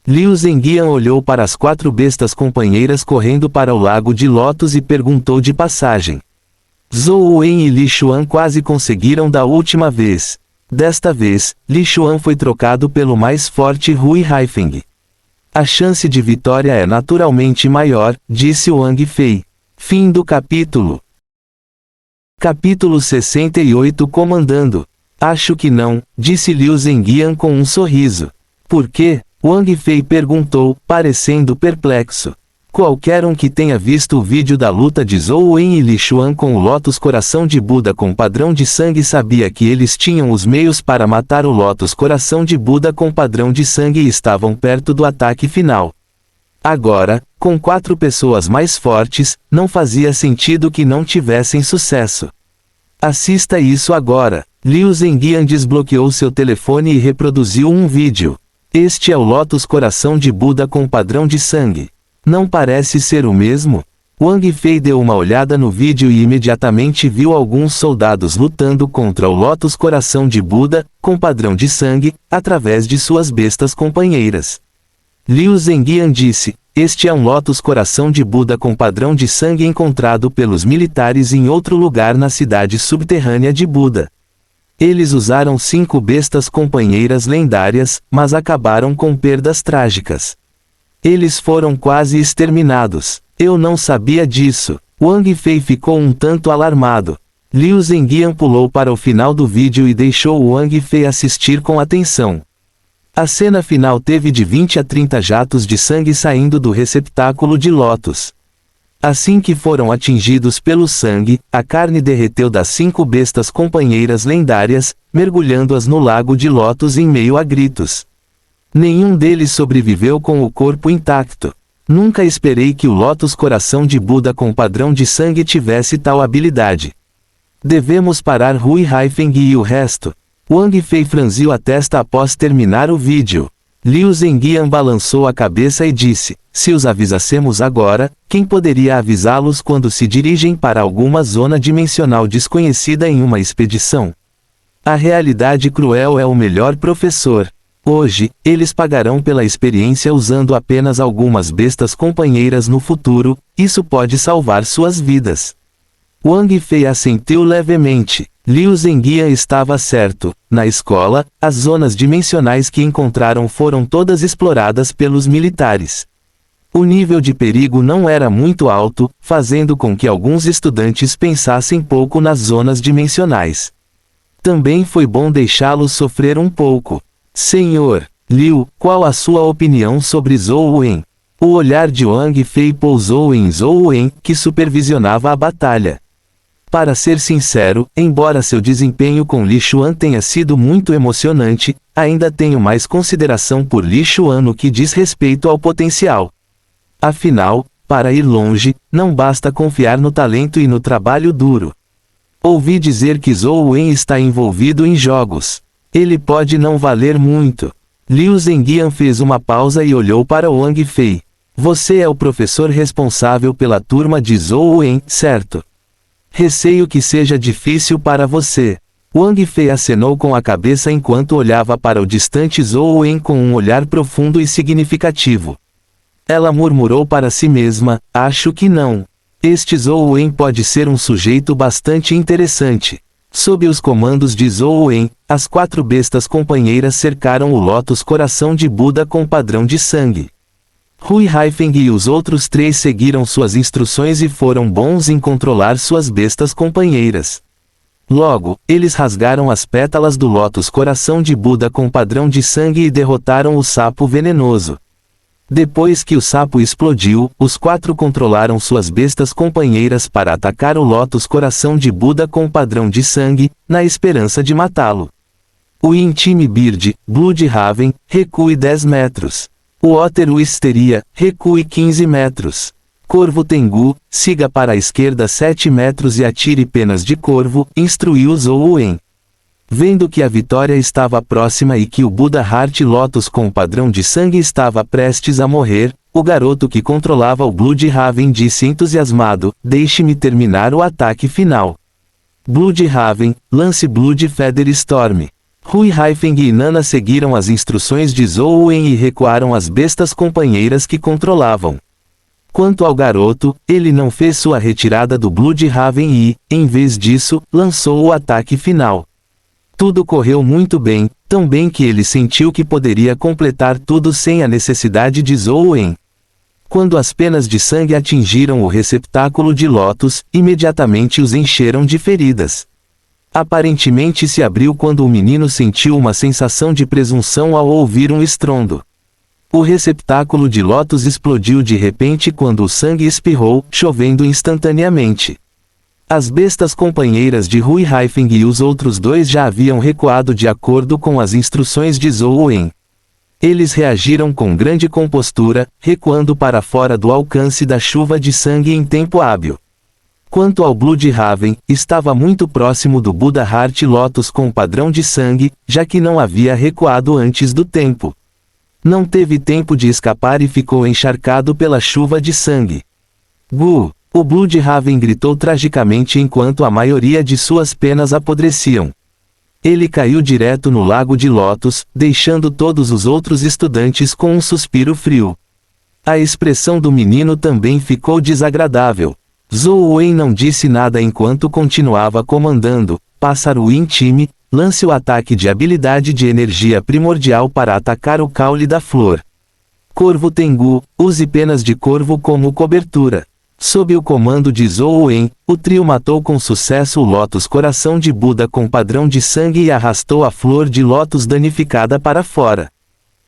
Liu Zhengian olhou para as 4 bestas companheiras correndo para o Lago de Lótus e perguntou de passagem. Zhou Wen e Li Xuan quase conseguiram da última vez. Desta vez, Li Xuan foi trocado pelo mais forte Hui Haifeng. A chance de vitória é naturalmente maior, disse Wang Fei. Fim do capítulo. Capítulo 68 Comandando. Acho que não, disse Liu Zhengian com um sorriso. Por quê? Wang Fei perguntou, parecendo perplexo. Qualquer um que tenha visto o vídeo da luta de Zhou Wen e Li Xuan com o Lotus Coração de Buda com padrão de sangue sabia que eles tinham os meios para matar o Lotus Coração de Buda com padrão de sangue e estavam perto do ataque final. Agora, com 4 pessoas mais fortes, não fazia sentido que não tivessem sucesso. Assista isso agora. Liu Zhengian desbloqueou seu telefone e reproduziu um vídeo. Este é o Lotus Coração de Buda com padrão de sangue. Não parece ser o mesmo? Wang Fei deu uma olhada no vídeo e imediatamente viu alguns soldados lutando contra o Lotus Coração de Buda, com padrão de sangue, através de suas bestas companheiras. Liu Zhengian disse, este é um Lotus Coração de Buda com padrão de sangue encontrado pelos militares em outro lugar na cidade subterrânea de Buda. Eles usaram 5 bestas companheiras lendárias, mas acabaram com perdas trágicas. Eles foram quase exterminados. Eu não sabia disso. Wang Fei ficou um tanto alarmado. Liu Zhengian pulou para o final do vídeo e deixou Wang Fei assistir com atenção. A cena final teve de 20 a 30 jatos de sangue saindo do receptáculo de Lotus. Assim que foram atingidos pelo sangue, a carne derreteu das 5 bestas companheiras lendárias, mergulhando-as no lago de Lotus em meio a gritos. Nenhum deles sobreviveu com o corpo intacto. Nunca esperei que o Lotus Coração de Buda com padrão de sangue tivesse tal habilidade. Devemos parar Hui Haifeng e o resto. Wang Fei franziu a testa após terminar o vídeo. Liu Zhengian balançou a cabeça e disse, se os avisássemos agora, quem poderia avisá-los quando se dirigem para alguma zona dimensional desconhecida em uma expedição? A realidade cruel é o melhor professor. Hoje, eles pagarão pela experiência usando apenas algumas bestas companheiras no futuro, isso pode salvar suas vidas. Wang Fei assentiu levemente. Liu Zhengian estava certo. Na escola, as zonas dimensionais que encontraram foram todas exploradas pelos militares. O nível de perigo não era muito alto, fazendo com que alguns estudantes pensassem pouco nas zonas dimensionais. Também foi bom deixá-los sofrer um pouco. Senhor Liu, qual a sua opinião sobre Zhou Wen? O olhar de Wang Fei pousou em Zhou Wen, que supervisionava a batalha. Para ser sincero, embora seu desempenho com Li Xuan tenha sido muito emocionante, ainda tenho mais consideração por Li Xuan no que diz respeito ao potencial. Afinal, para ir longe, não basta confiar no talento e no trabalho duro. Ouvi dizer que Zhou Wen está envolvido em jogos. Ele pode não valer muito. Liu Zhengian fez uma pausa e olhou para Wang Fei. Você é o professor responsável pela turma de Zhou Wen, certo? Receio que seja difícil para você. Wang Fei acenou com a cabeça enquanto olhava para o distante Zhou Wen com um olhar profundo e significativo. Ela murmurou para si mesma, acho que não. Este Zhou Wen pode ser um sujeito bastante interessante. Sob os comandos de Zhou Wen, as 4 bestas companheiras cercaram o Lotus Coração de Buda com padrão de sangue. Hui Haifeng e os outros 3 seguiram suas instruções e foram bons em controlar suas bestas companheiras. Logo, eles rasgaram as pétalas do Lotus Coração de Buda com padrão de sangue e derrotaram o sapo venenoso. Depois que o sapo explodiu, os 4 controlaram suas bestas companheiras para atacar o Lotus Coração de Buda com padrão de sangue, na esperança de matá-lo. O Intime Bird, Bloodhaven, recue 10 metros. O Otter Wisteria, recue 15 metros. Corvo Tengu, siga para a esquerda 7 metros e atire penas de corvo, instruiu Zhou Wen. Vendo que a vitória estava próxima e que o Buda Heart Lotus com padrão de sangue estava prestes a morrer, o garoto que controlava o Bloodhaven disse entusiasmado, deixe-me terminar o ataque final. Bloodhaven, lance Blood Feather Storm. Hui Haifeng e Nana seguiram as instruções de Zhou Wen e recuaram as bestas companheiras que controlavam. Quanto ao garoto, ele não fez sua retirada do Bloodhaven e, em vez disso, lançou o ataque final. Tudo correu muito bem, Tão bem que ele sentiu que poderia completar tudo sem a necessidade de Zhou Wen. Quando as penas de sangue atingiram o receptáculo de lótus, imediatamente os encheram de feridas. Aparentemente se abriu quando o menino sentiu uma sensação de presunção ao ouvir um estrondo. O receptáculo de lótus explodiu de repente quando o sangue espirrou, chovendo instantaneamente. As bestas companheiras de Hui Haifeng e os outros dois já haviam recuado de acordo com as instruções de Zhou Wen. Eles reagiram com grande compostura, recuando para fora do alcance da chuva de sangue em tempo hábil. Quanto ao Bloodhaven, estava muito próximo do Buda Heart Lotus com padrão de sangue, já que não havia recuado antes do tempo. Não teve tempo de escapar e ficou encharcado pela chuva de sangue. Gu! O Bloodhaven gritou tragicamente enquanto a maioria de suas penas apodreciam. Ele caiu direto no lago de Lotus, deixando todos os outros estudantes com um suspiro frio. A expressão do menino também ficou desagradável. Zhou Wen não disse nada enquanto continuava comandando. Pássaro Yin time, lance o ataque de habilidade de energia primordial para atacar o caule da flor. Corvo Tengu, use penas de corvo como cobertura. Sob o comando de Zhou Wen, o trio matou com sucesso o Lótus Coração de Buda com padrão de sangue e arrastou a flor de lótus danificada para fora.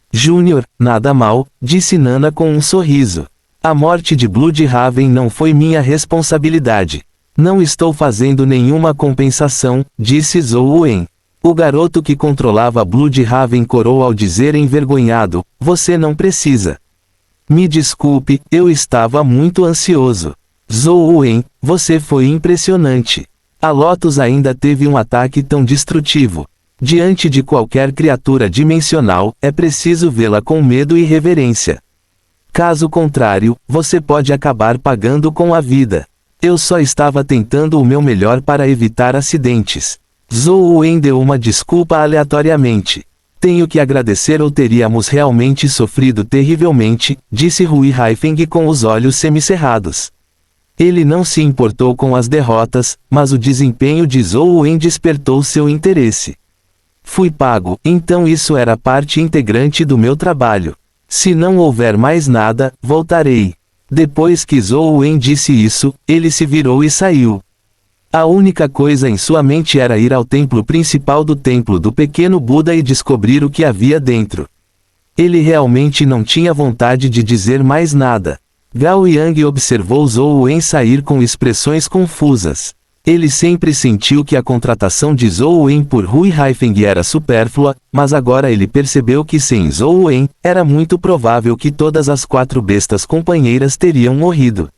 Júnior, nada mal, disse Nana com um sorriso. A morte de Bloodhaven não foi minha responsabilidade. Não estou fazendo nenhuma compensação, disse Zhou Wen. O garoto que controlava Bloodhaven corou ao dizer envergonhado, você não precisa. Me desculpe, eu estava muito ansioso. Zhou Wen, você foi impressionante. A Lotus ainda teve um ataque tão destrutivo. Diante de qualquer criatura dimensional, é preciso vê-la com medo e reverência. Caso contrário, você pode acabar pagando com a vida. Eu só estava tentando o meu melhor para evitar acidentes. Zhou Wen deu uma desculpa aleatoriamente. Tenho que agradecer ou teríamos realmente sofrido terrivelmente, disse Hui Haifeng com os olhos semicerrados. Ele não se importou com as derrotas, mas o desempenho de Zhou Wen despertou seu interesse. Fui pago, então isso era parte integrante do meu trabalho. Se não houver mais nada, voltarei. Depois que Zhou Wen disse isso, ele se virou e saiu. A única coisa em sua mente era ir ao templo principal do templo do pequeno Buda e descobrir o que havia dentro. Ele realmente não tinha vontade de dizer mais nada. Gao Yang observou Zhou Wen sair com expressões confusas. Ele sempre sentiu que a contratação de Zhou Wen por Hui Haifeng era supérflua, mas agora ele percebeu que sem Zhou Wen, era muito provável que todas as 4 bestas companheiras teriam morrido.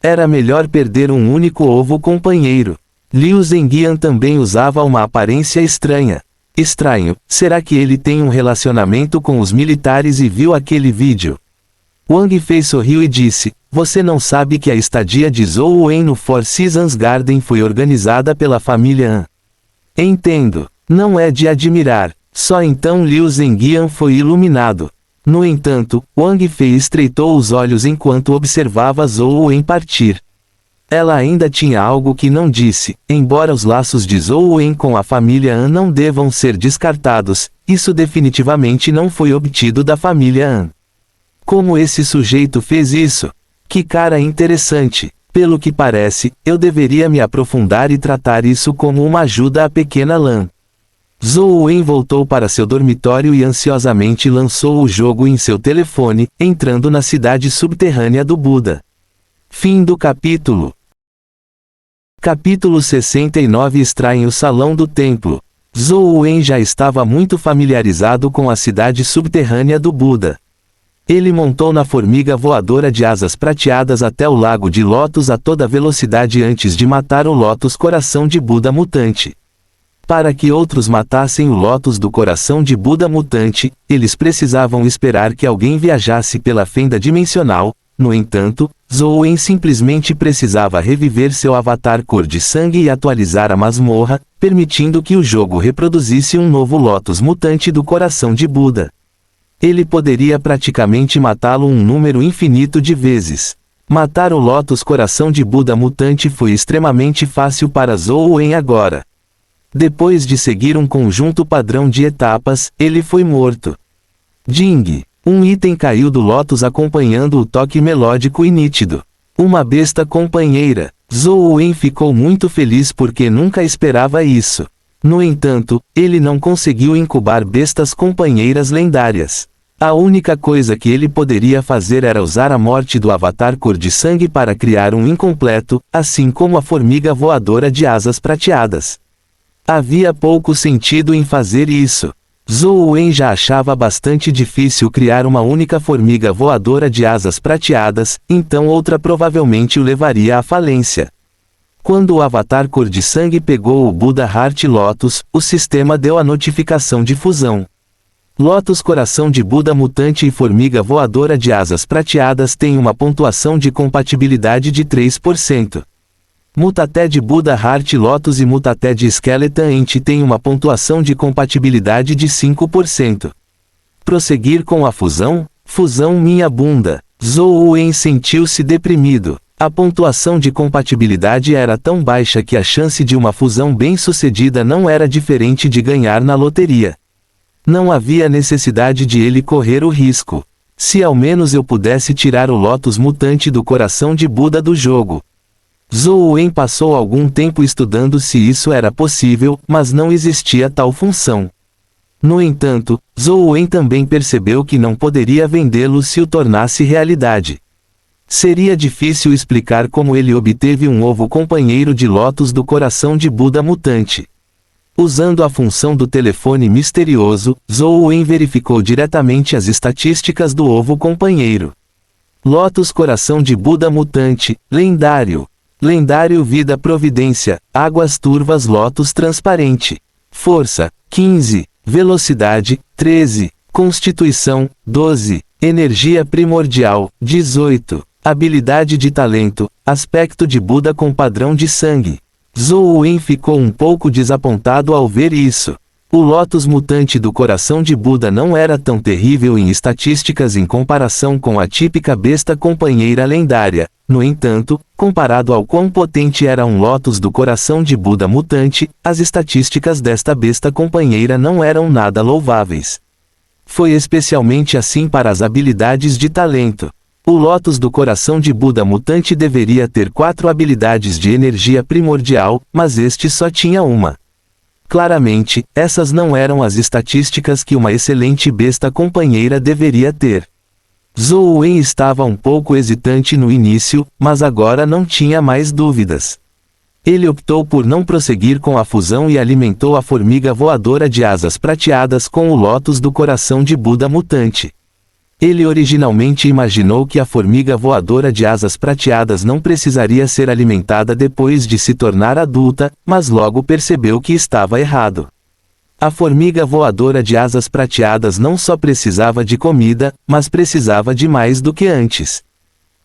Era melhor perder um único ovo companheiro. Liu Zhengian também usava uma aparência estranha. Estranho, será que ele tem um relacionamento com os militares e viu aquele vídeo? Wang Fei sorriu e disse, você não sabe que a estadia de Zhou Wen no Four Seasons Garden foi organizada pela família An. Entendo. Não é de admirar. Só então Liu Zhengian foi iluminado. No entanto, Wang Fei estreitou os olhos enquanto observava Zhou Wen partir. Ela ainda tinha algo que não disse, embora os laços de Zhou Wen com a família An não devam ser descartados, isso definitivamente não foi obtido da família An. Como esse sujeito fez isso? Que cara interessante. Pelo que parece, eu deveria me aprofundar e tratar isso como uma ajuda à pequena Lan. Zhou Wen voltou para seu dormitório e ansiosamente lançou o jogo em seu telefone, entrando na cidade subterrânea do Buda. Fim do capítulo. Capítulo 69 Estranho Salão do Templo. Zhou Wen já estava muito familiarizado com a cidade subterrânea do Buda. Ele montou na formiga voadora de asas prateadas até o lago de Lótus a toda velocidade antes de matar o Lótus Coração de Buda Mutante. Para que outros matassem o Lótus do Coração de Buda Mutante, eles precisavam esperar que alguém viajasse pela fenda dimensional. No entanto, Zhou Wen simplesmente precisava reviver seu avatar cor de sangue e atualizar a masmorra, permitindo que o jogo reproduzisse um novo Lótus Mutante do Coração de Buda. Ele poderia praticamente matá-lo um número infinito de vezes. Matar o Lótus Coração de Buda Mutante foi extremamente fácil para Zhou Wen agora. Depois de seguir um conjunto padrão de etapas, ele foi morto. Ding! Um item caiu do Lotus acompanhando o toque melódico e nítido. Uma besta companheira. Zhou Wen ficou muito feliz porque nunca esperava isso. No entanto, ele não conseguiu incubar bestas companheiras lendárias. A única coisa que ele poderia fazer era usar a morte do avatar cor de sangue para criar um incompleto, assim como a formiga voadora de asas prateadas. Havia pouco sentido em fazer isso. Zhou Wen já achava bastante difícil criar uma única formiga voadora de asas prateadas, então outra provavelmente o levaria à falência. Quando o avatar cor de sangue pegou o Buda Heart Lotus, o sistema deu a notificação de fusão. Lotus Coração de Buda Mutante e Formiga Voadora de Asas Prateadas têm uma pontuação de compatibilidade de 3%. Mutated Buda Heart Lotus e Mutated Skeleton Ent têm uma pontuação de compatibilidade de 5%. Prosseguir com a fusão? Fusão minha bunda. Zhou Wen sentiu-se deprimido. A pontuação de compatibilidade era tão baixa que a chance de uma fusão bem-sucedida não era diferente de ganhar na loteria. Não havia necessidade de ele correr o risco. Se ao menos eu pudesse tirar o Lotus Mutante do coração de Buda do jogo. Zhou Wen passou algum tempo estudando se isso era possível, mas não existia tal função. No entanto, Zhou Wen também percebeu que não poderia vendê-lo se o tornasse realidade. Seria difícil explicar como ele obteve um ovo companheiro de Lotus do coração de Buda Mutante. Usando a função do telefone misterioso, Zhou Wen verificou diretamente as estatísticas do ovo companheiro. Lotus Coração de Buda Mutante, lendário. Lendário Vida Providência, Águas Turvas Lotus Transparente. Força, 15. Velocidade, 13. Constituição, 12. Energia Primordial, 18. Habilidade de Talento, Aspecto de Buda com Padrão de Sangue. Zhou Wen ficou um pouco desapontado ao ver isso. O Lotus Mutante do Coração de Buda não era tão terrível em estatísticas em comparação com a típica besta companheira lendária. No entanto, comparado ao quão potente era um Lotus do Coração de Buda Mutante, as estatísticas desta besta companheira não eram nada louváveis. Foi especialmente assim para as habilidades de talento. O Lotus do Coração de Buda Mutante deveria ter 4 habilidades de energia primordial, mas este só tinha uma. Claramente, essas não eram as estatísticas que uma excelente besta companheira deveria ter. Zhou Wen estava um pouco hesitante no início, mas agora não tinha mais dúvidas. Ele optou por não prosseguir com a fusão e alimentou a formiga voadora de asas prateadas com o Lotus do Coração de Buda Mutante. Ele originalmente imaginou que a formiga voadora de asas prateadas não precisaria ser alimentada depois de se tornar adulta, mas logo percebeu que estava errado. A formiga voadora de asas prateadas não só precisava de comida, mas precisava de mais do que antes.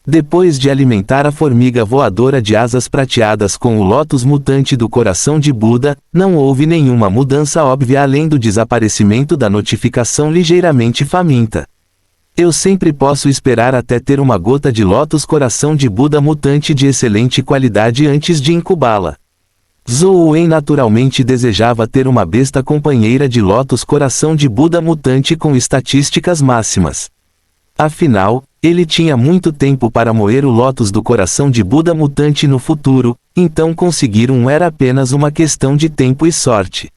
Depois de alimentar a formiga voadora de asas prateadas com o Lotus Mutante do Coração de Buda, não houve nenhuma mudança óbvia além do desaparecimento da notificação ligeiramente faminta. Eu sempre posso esperar até ter uma gota de Lotus Coração de Buda Mutante de excelente qualidade antes de incubá-la. Zhou Wen naturalmente desejava ter uma besta companheira de Lotus Coração de Buda Mutante com estatísticas máximas. Afinal, ele tinha muito tempo para moer o Lotus do Coração de Buda Mutante no futuro, então conseguir um era apenas uma questão de tempo e sorte.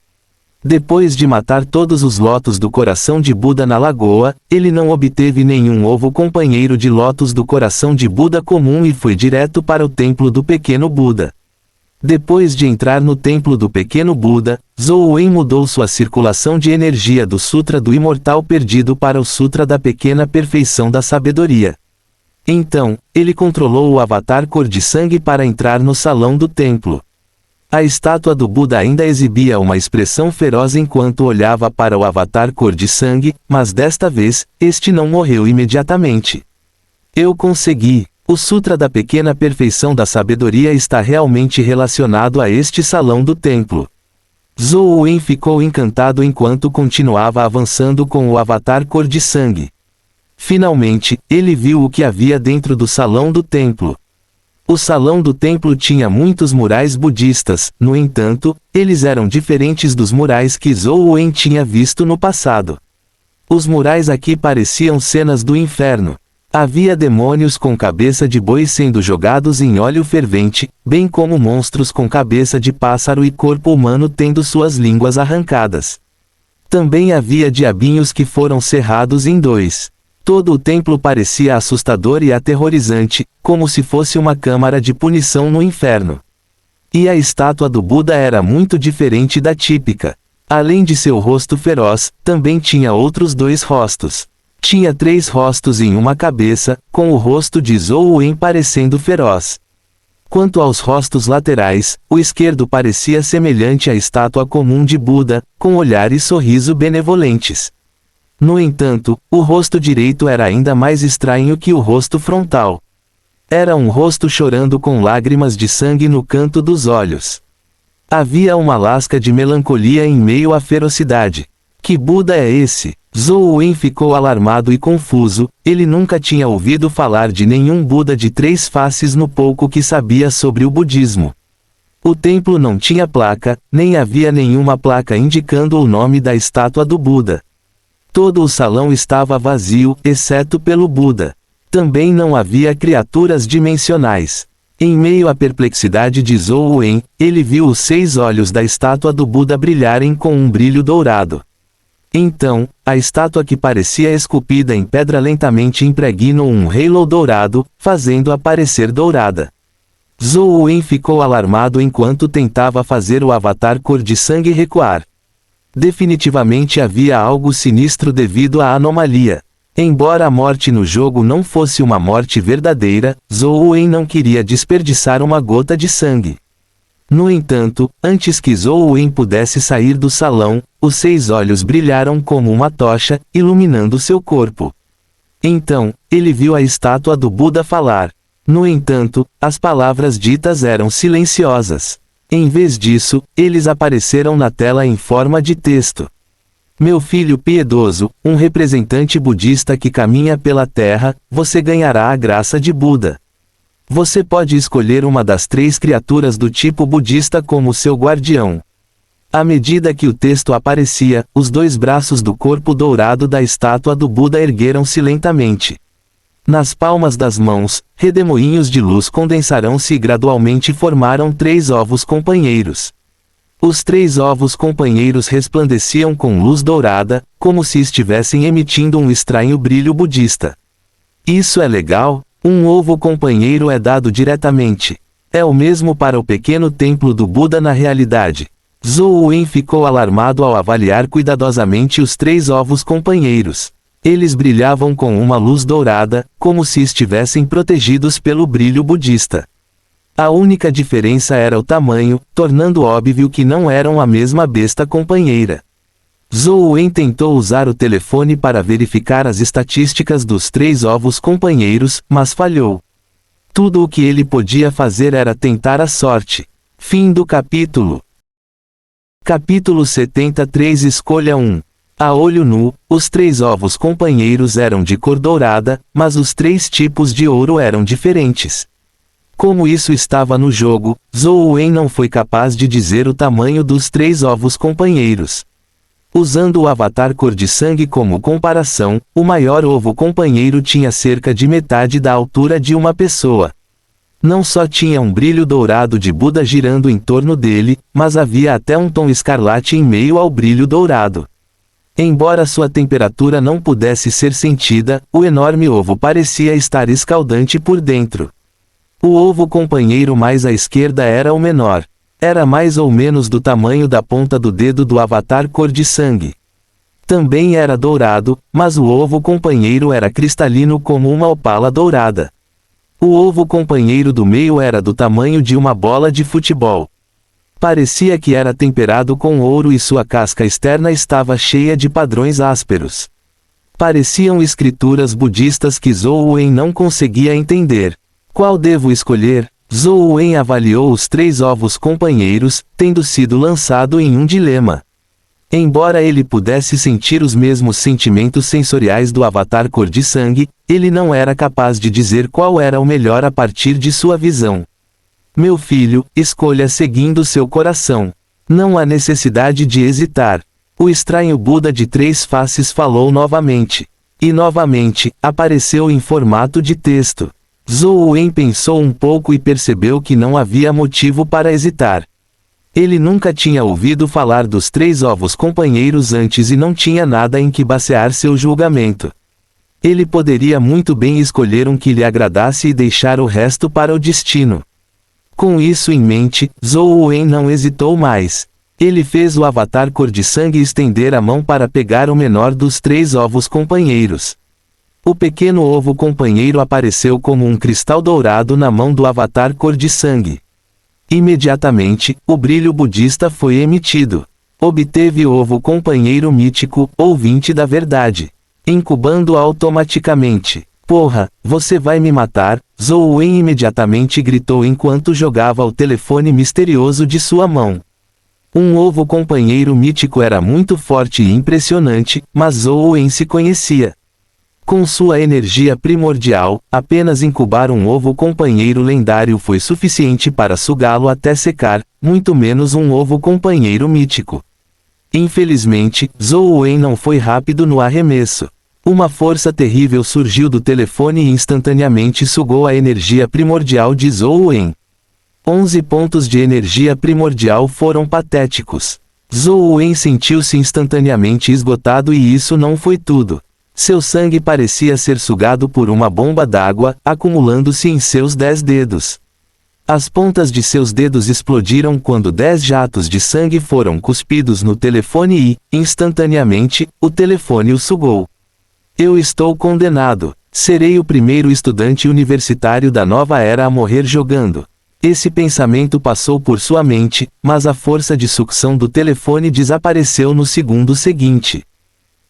Depois de matar todos os Lotus do Coração de Buda na lagoa, ele não obteve nenhum ovo companheiro de Lotus do Coração de Buda comum e foi direto para o Templo do Pequeno Buda. Depois de entrar no Templo do Pequeno Buda, Zhou Wen mudou sua circulação de energia do Sutra do Imortal Perdido para o Sutra da Pequena Perfeição da Sabedoria. Então, ele controlou o avatar cor de sangue para entrar no salão do templo. A estátua do Buda ainda exibia uma expressão feroz enquanto olhava para o avatar cor de sangue, mas desta vez, este não morreu imediatamente. Eu consegui! O Sutra da Pequena Perfeição da Sabedoria está realmente relacionado a este salão do templo. Zhou Wen ficou encantado enquanto continuava avançando com o avatar cor de sangue. Finalmente, ele viu o que havia dentro do salão do templo. O salão do templo tinha muitos murais budistas, no entanto, eles eram diferentes dos murais que Zhou Wen tinha visto no passado. Os murais aqui pareciam cenas do inferno. Havia demônios com cabeça de boi sendo jogados em óleo fervente, bem como monstros com cabeça de pássaro e corpo humano tendo suas línguas arrancadas. Também havia diabinhos que foram cerrados em dois. Todo o templo parecia assustador e aterrorizante, como se fosse uma câmara de punição no inferno. E a estátua do Buda era muito diferente da típica. Além de seu rosto feroz, também tinha outros 2 rostos. Tinha 3 rostos em uma cabeça, com o rosto de Zhou Wen parecendo feroz. Quanto aos rostos laterais, o esquerdo parecia semelhante à estátua comum de Buda, com olhar e sorriso benevolentes. No entanto, o rosto direito era ainda mais estranho que o rosto frontal. Era um rosto chorando com lágrimas de sangue no canto dos olhos. Havia uma lasca de melancolia em meio à ferocidade. Que Buda é esse? Zhou Wen ficou alarmado e confuso, ele nunca tinha ouvido falar de nenhum Buda de 3 faces no pouco que sabia sobre o budismo. O templo não tinha placa, nem havia nenhuma placa indicando o nome da estátua do Buda. Todo o salão estava vazio, exceto pelo Buda. Também não havia criaturas dimensionais. Em meio à perplexidade de Zhou Wen, ele viu os 6 olhos da estátua do Buda brilharem com um brilho dourado. Então, a estátua que parecia esculpida em pedra lentamente impregnou um halo dourado, fazendo-a parecer dourada. Zhou Wen ficou alarmado enquanto tentava fazer o avatar cor de sangue recuar. Definitivamente havia algo sinistro devido à anomalia. Embora a morte no jogo não fosse uma morte verdadeira, Zhou Wen não queria desperdiçar uma gota de sangue. No entanto, antes que Zhou Wen pudesse sair do salão, os 6 olhos brilharam como uma tocha, iluminando seu corpo. Então, ele viu a estátua do Buda falar. No entanto, as palavras ditas eram silenciosas. Em vez disso, eles apareceram na tela em forma de texto. Meu filho piedoso, um representante budista que caminha pela terra, você ganhará a graça de Buda. Você pode escolher uma das 3 criaturas do tipo budista como seu guardião. À medida que o texto aparecia, os 2 braços do corpo dourado da estátua do Buda ergueram-se lentamente. Nas palmas das mãos, redemoinhos de luz condensaram-se e gradualmente formaram 3 ovos companheiros. Os 3 ovos companheiros resplandeciam com luz dourada, como se estivessem emitindo um estranho brilho budista. Isso é legal? Um ovo companheiro é dado diretamente. É o mesmo para o pequeno templo do Buda na realidade. Zhou Wen ficou alarmado ao avaliar cuidadosamente os 3 ovos companheiros. Eles brilhavam com uma luz dourada, como se estivessem protegidos pelo brilho budista. A única diferença era o tamanho, tornando óbvio que não eram a mesma besta companheira. Zhou Wen tentou usar o telefone para verificar as estatísticas dos 3 ovos companheiros, mas falhou. Tudo o que ele podia fazer era tentar a sorte. Fim do capítulo. Capítulo 73. Escolha 1. A olho nu, os 3 ovos companheiros eram de cor dourada, mas os 3 tipos de ouro eram diferentes. Como isso estava no jogo, Zhou Wen não foi capaz de dizer o tamanho dos 3 ovos companheiros. Usando o avatar cor de sangue como comparação, o maior ovo companheiro tinha cerca de metade da altura de uma pessoa. Não só tinha um brilho dourado de Buda girando em torno dele, mas havia até um tom escarlate em meio ao brilho dourado. Embora sua temperatura não pudesse ser sentida, o enorme ovo parecia estar escaldante por dentro. O ovo companheiro mais à esquerda era o menor. Era mais ou menos do tamanho da ponta do dedo do avatar cor de sangue. Também era dourado, mas o ovo companheiro era cristalino como uma opala dourada. O ovo companheiro do meio era do tamanho de uma bola de futebol. Parecia que era temperado com ouro e sua casca externa estava cheia de padrões ásperos. Pareciam escrituras budistas que Zhou Wen não conseguia entender. Qual devo escolher? Zhou Wen avaliou os 3 ovos companheiros, tendo sido lançado em um dilema. Embora ele pudesse sentir os mesmos sentimentos sensoriais do avatar cor de sangue, Ele não era capaz de dizer qual era o melhor a partir de sua visão. Meu filho, escolha seguindo seu coração. Não há necessidade de hesitar. O estranho Buda de 3 faces falou novamente. E novamente, apareceu em formato de texto. Zhou Wen pensou um pouco e percebeu que não havia motivo para hesitar. Ele nunca tinha ouvido falar dos 3 ovos companheiros antes e não tinha nada em que basear seu julgamento. Ele poderia muito bem escolher um que lhe agradasse e deixar o resto para o destino. Com isso em mente, Zhou Wen não hesitou mais. Ele fez o avatar cor de sangue estender a mão para pegar o menor dos 3 ovos companheiros. O pequeno ovo companheiro apareceu como um cristal dourado na mão do avatar cor de sangue. Imediatamente, o brilho budista foi emitido. Obteve o ovo companheiro mítico, ouvinte da verdade. Incubando automaticamente. Porra, você vai me matar? Zhou Wen imediatamente gritou enquanto jogava o telefone misterioso de sua mão. Um ovo companheiro mítico era muito forte e impressionante, mas Zhou Wen se conhecia. Com sua energia primordial, apenas incubar um ovo companheiro lendário foi suficiente para sugá-lo até secar, muito menos um ovo companheiro mítico. Infelizmente, Zhou Wen não foi rápido no arremesso. Uma força terrível surgiu do telefone e instantaneamente sugou a energia primordial de Zhou Wen. 11 pontos de energia primordial foram patéticos. Zhou Wen sentiu-se instantaneamente esgotado e isso não foi tudo. Seu sangue parecia ser sugado por uma bomba d'água, acumulando-se em seus 10 dedos. As pontas de seus dedos explodiram quando 10 jatos de sangue foram cuspidos no telefone e, instantaneamente, o telefone o sugou. Eu estou condenado. Serei o primeiro estudante universitário da nova era a morrer jogando. Esse pensamento passou por sua mente, mas a força de sucção do telefone desapareceu no segundo seguinte.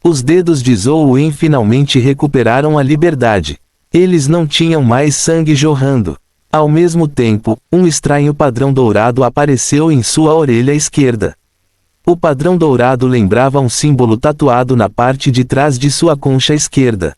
Os dedos de Zhou Wen finalmente recuperaram a liberdade. Eles não tinham mais sangue jorrando. Ao mesmo tempo, um estranho padrão dourado apareceu em sua orelha esquerda. O padrão dourado lembrava um símbolo tatuado na parte de trás de sua concha esquerda.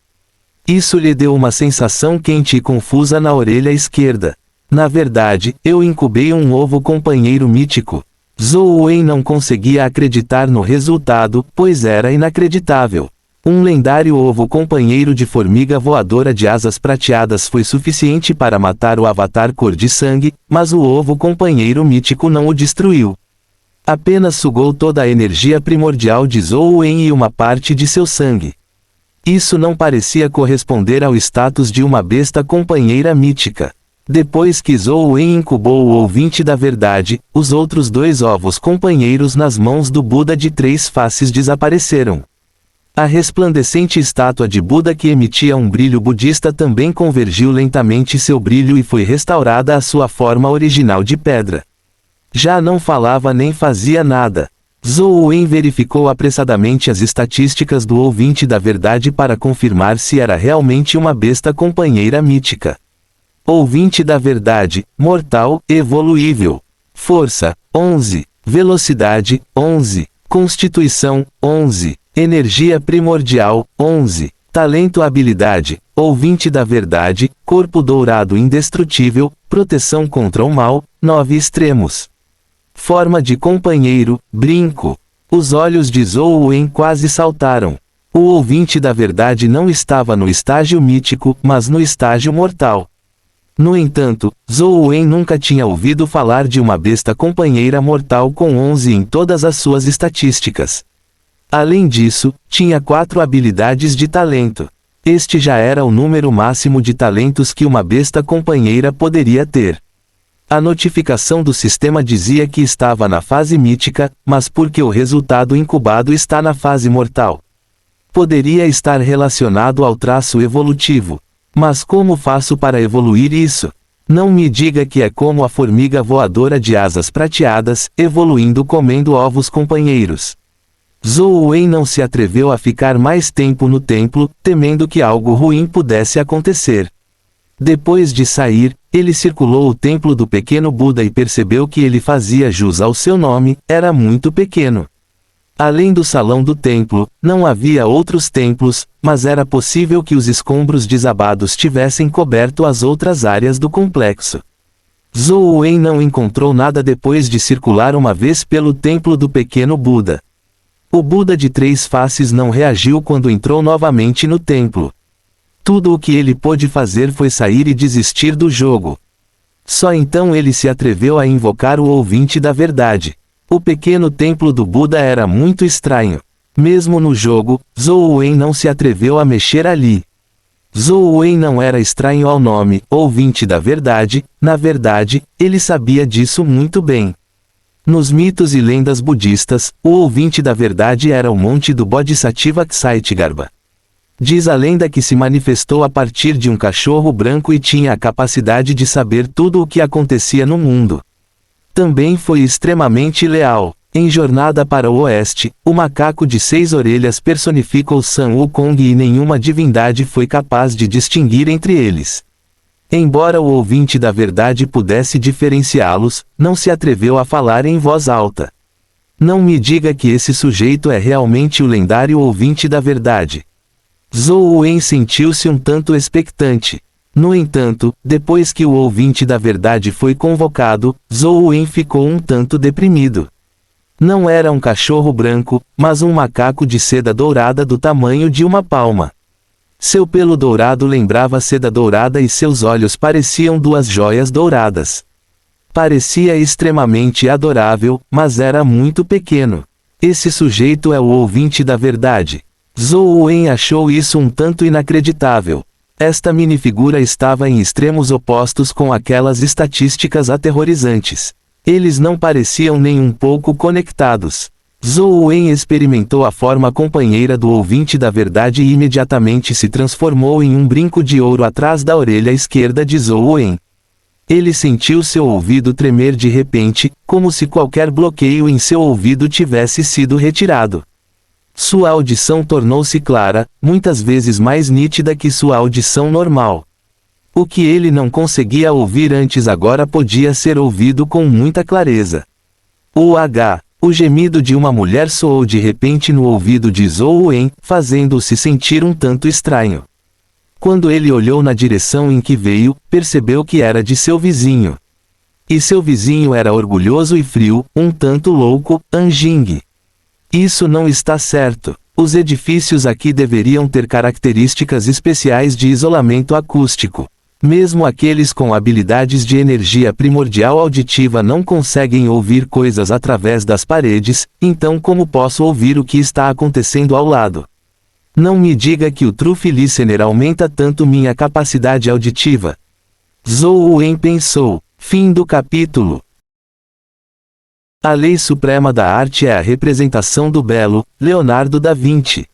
Isso lhe deu uma sensação quente e confusa na orelha esquerda. Na verdade, eu incubei um ovo companheiro mítico. Zhou Wen não conseguia acreditar no resultado, pois era inacreditável. Um lendário ovo companheiro de formiga voadora de asas prateadas foi suficiente para matar o avatar cor de sangue, mas o ovo companheiro mítico não o destruiu. Apenas sugou toda a energia primordial de Zhou Wen e uma parte de seu sangue. Isso não parecia corresponder ao status de uma besta companheira mítica. Depois que Zhou Wen incubou o ouvinte da verdade, os outros 2 ovos companheiros nas mãos do Buda de 3 faces desapareceram. A resplandecente estátua de Buda que emitia um brilho budista também convergiu lentamente seu brilho e foi restaurada à sua forma original de pedra. Já não falava nem fazia nada. Zhou Wen verificou apressadamente as estatísticas do ouvinte da verdade para confirmar se era realmente uma besta companheira mítica. Ouvinte da verdade, mortal, evoluível. Força, 11. Velocidade, 11. Constituição, 11. Energia primordial, 11. Talento habilidade, ouvinte da verdade, corpo dourado indestrutível, proteção contra o mal, 9 extremos. Forma de companheiro, brinco. Os olhos de Zhou Wen quase saltaram. O ouvinte da verdade não estava no estágio mítico, mas no estágio mortal. No entanto, Zhou Wen nunca tinha ouvido falar de uma besta companheira mortal com 11 em todas as suas estatísticas. Além disso, tinha 4 habilidades de talento. Este já era o número máximo de talentos que uma besta companheira poderia ter. A notificação do sistema dizia que estava na fase mítica, mas porque o resultado incubado está na fase mortal. Poderia estar relacionado ao traço evolutivo. Mas como faço para evoluir isso? Não me diga que é como a formiga voadora de asas prateadas, evoluindo comendo ovos companheiros. Zhou Wen não se atreveu a ficar mais tempo no templo, temendo que algo ruim pudesse acontecer. Depois de sair, ele circulou o templo do pequeno Buda e percebeu que ele fazia jus ao seu nome, era muito pequeno. Além do salão do templo, não havia outros templos, mas era possível que os escombros desabados tivessem coberto as outras áreas do complexo. Zhou Wen não encontrou nada depois de circular uma vez pelo templo do pequeno Buda. O Buda de 3 faces não reagiu quando entrou novamente no templo. Tudo o que ele pôde fazer foi sair e desistir do jogo. Só então ele se atreveu a invocar o ouvinte da verdade. O pequeno templo do Buda era muito estranho. Mesmo no jogo, Zhou Wen não se atreveu a mexer ali. Zhou Wen não era estranho ao nome, ouvinte da verdade, na verdade, ele sabia disso muito bem. Nos mitos e lendas budistas, o ouvinte da verdade era o monte do Bodhisattva Ksaitigarbha. Diz a lenda que se manifestou a partir de um cachorro branco e tinha a capacidade de saber tudo o que acontecia no mundo. Também foi extremamente leal. Em Jornada para o Oeste, o macaco de 6 orelhas personificou Sun Wukong e nenhuma divindade foi capaz de distinguir entre eles. Embora o ouvinte da verdade pudesse diferenciá-los, não se atreveu a falar em voz alta. Não me diga que esse sujeito é realmente o lendário ouvinte da verdade. Zhou Wen sentiu-se um tanto expectante. No entanto, depois que o ouvinte da verdade foi convocado, Zhou Wen ficou um tanto deprimido. Não era um cachorro branco, mas um macaco de seda dourada do tamanho de uma palma. Seu pelo dourado lembrava seda dourada e seus olhos pareciam 2 joias douradas. Parecia extremamente adorável, mas era muito pequeno. Esse sujeito é o ouvinte da verdade. Zhou Wen achou isso um tanto inacreditável. Esta minifigura estava em extremos opostos com aquelas estatísticas aterrorizantes. Eles não pareciam nem um pouco conectados. Zhou Wen experimentou a forma companheira do ouvinte da verdade e imediatamente se transformou em um brinco de ouro atrás da orelha esquerda de Zhou Wen. Ele sentiu seu ouvido tremer de repente, como se qualquer bloqueio em seu ouvido tivesse sido retirado. Sua audição tornou-se clara, muitas vezes mais nítida que sua audição normal. O que ele não conseguia ouvir antes agora podia ser ouvido com muita clareza. O gemido de uma mulher soou de repente no ouvido de Zhou Wen, fazendo-o se sentir um tanto estranho. Quando ele olhou na direção em que veio, percebeu que era de seu vizinho. E seu vizinho era orgulhoso e frio, um tanto louco, Anjing. Isso não está certo. Os edifícios aqui deveriam ter características especiais de isolamento acústico. Mesmo aqueles com habilidades de energia primordial auditiva não conseguem ouvir coisas através das paredes, então como posso ouvir o que está acontecendo ao lado? Não me diga que o Truth Listener aumenta tanto minha capacidade auditiva. Zhou Wen pensou. Fim do capítulo. A lei suprema da arte é a representação do belo, Leonardo da Vinci.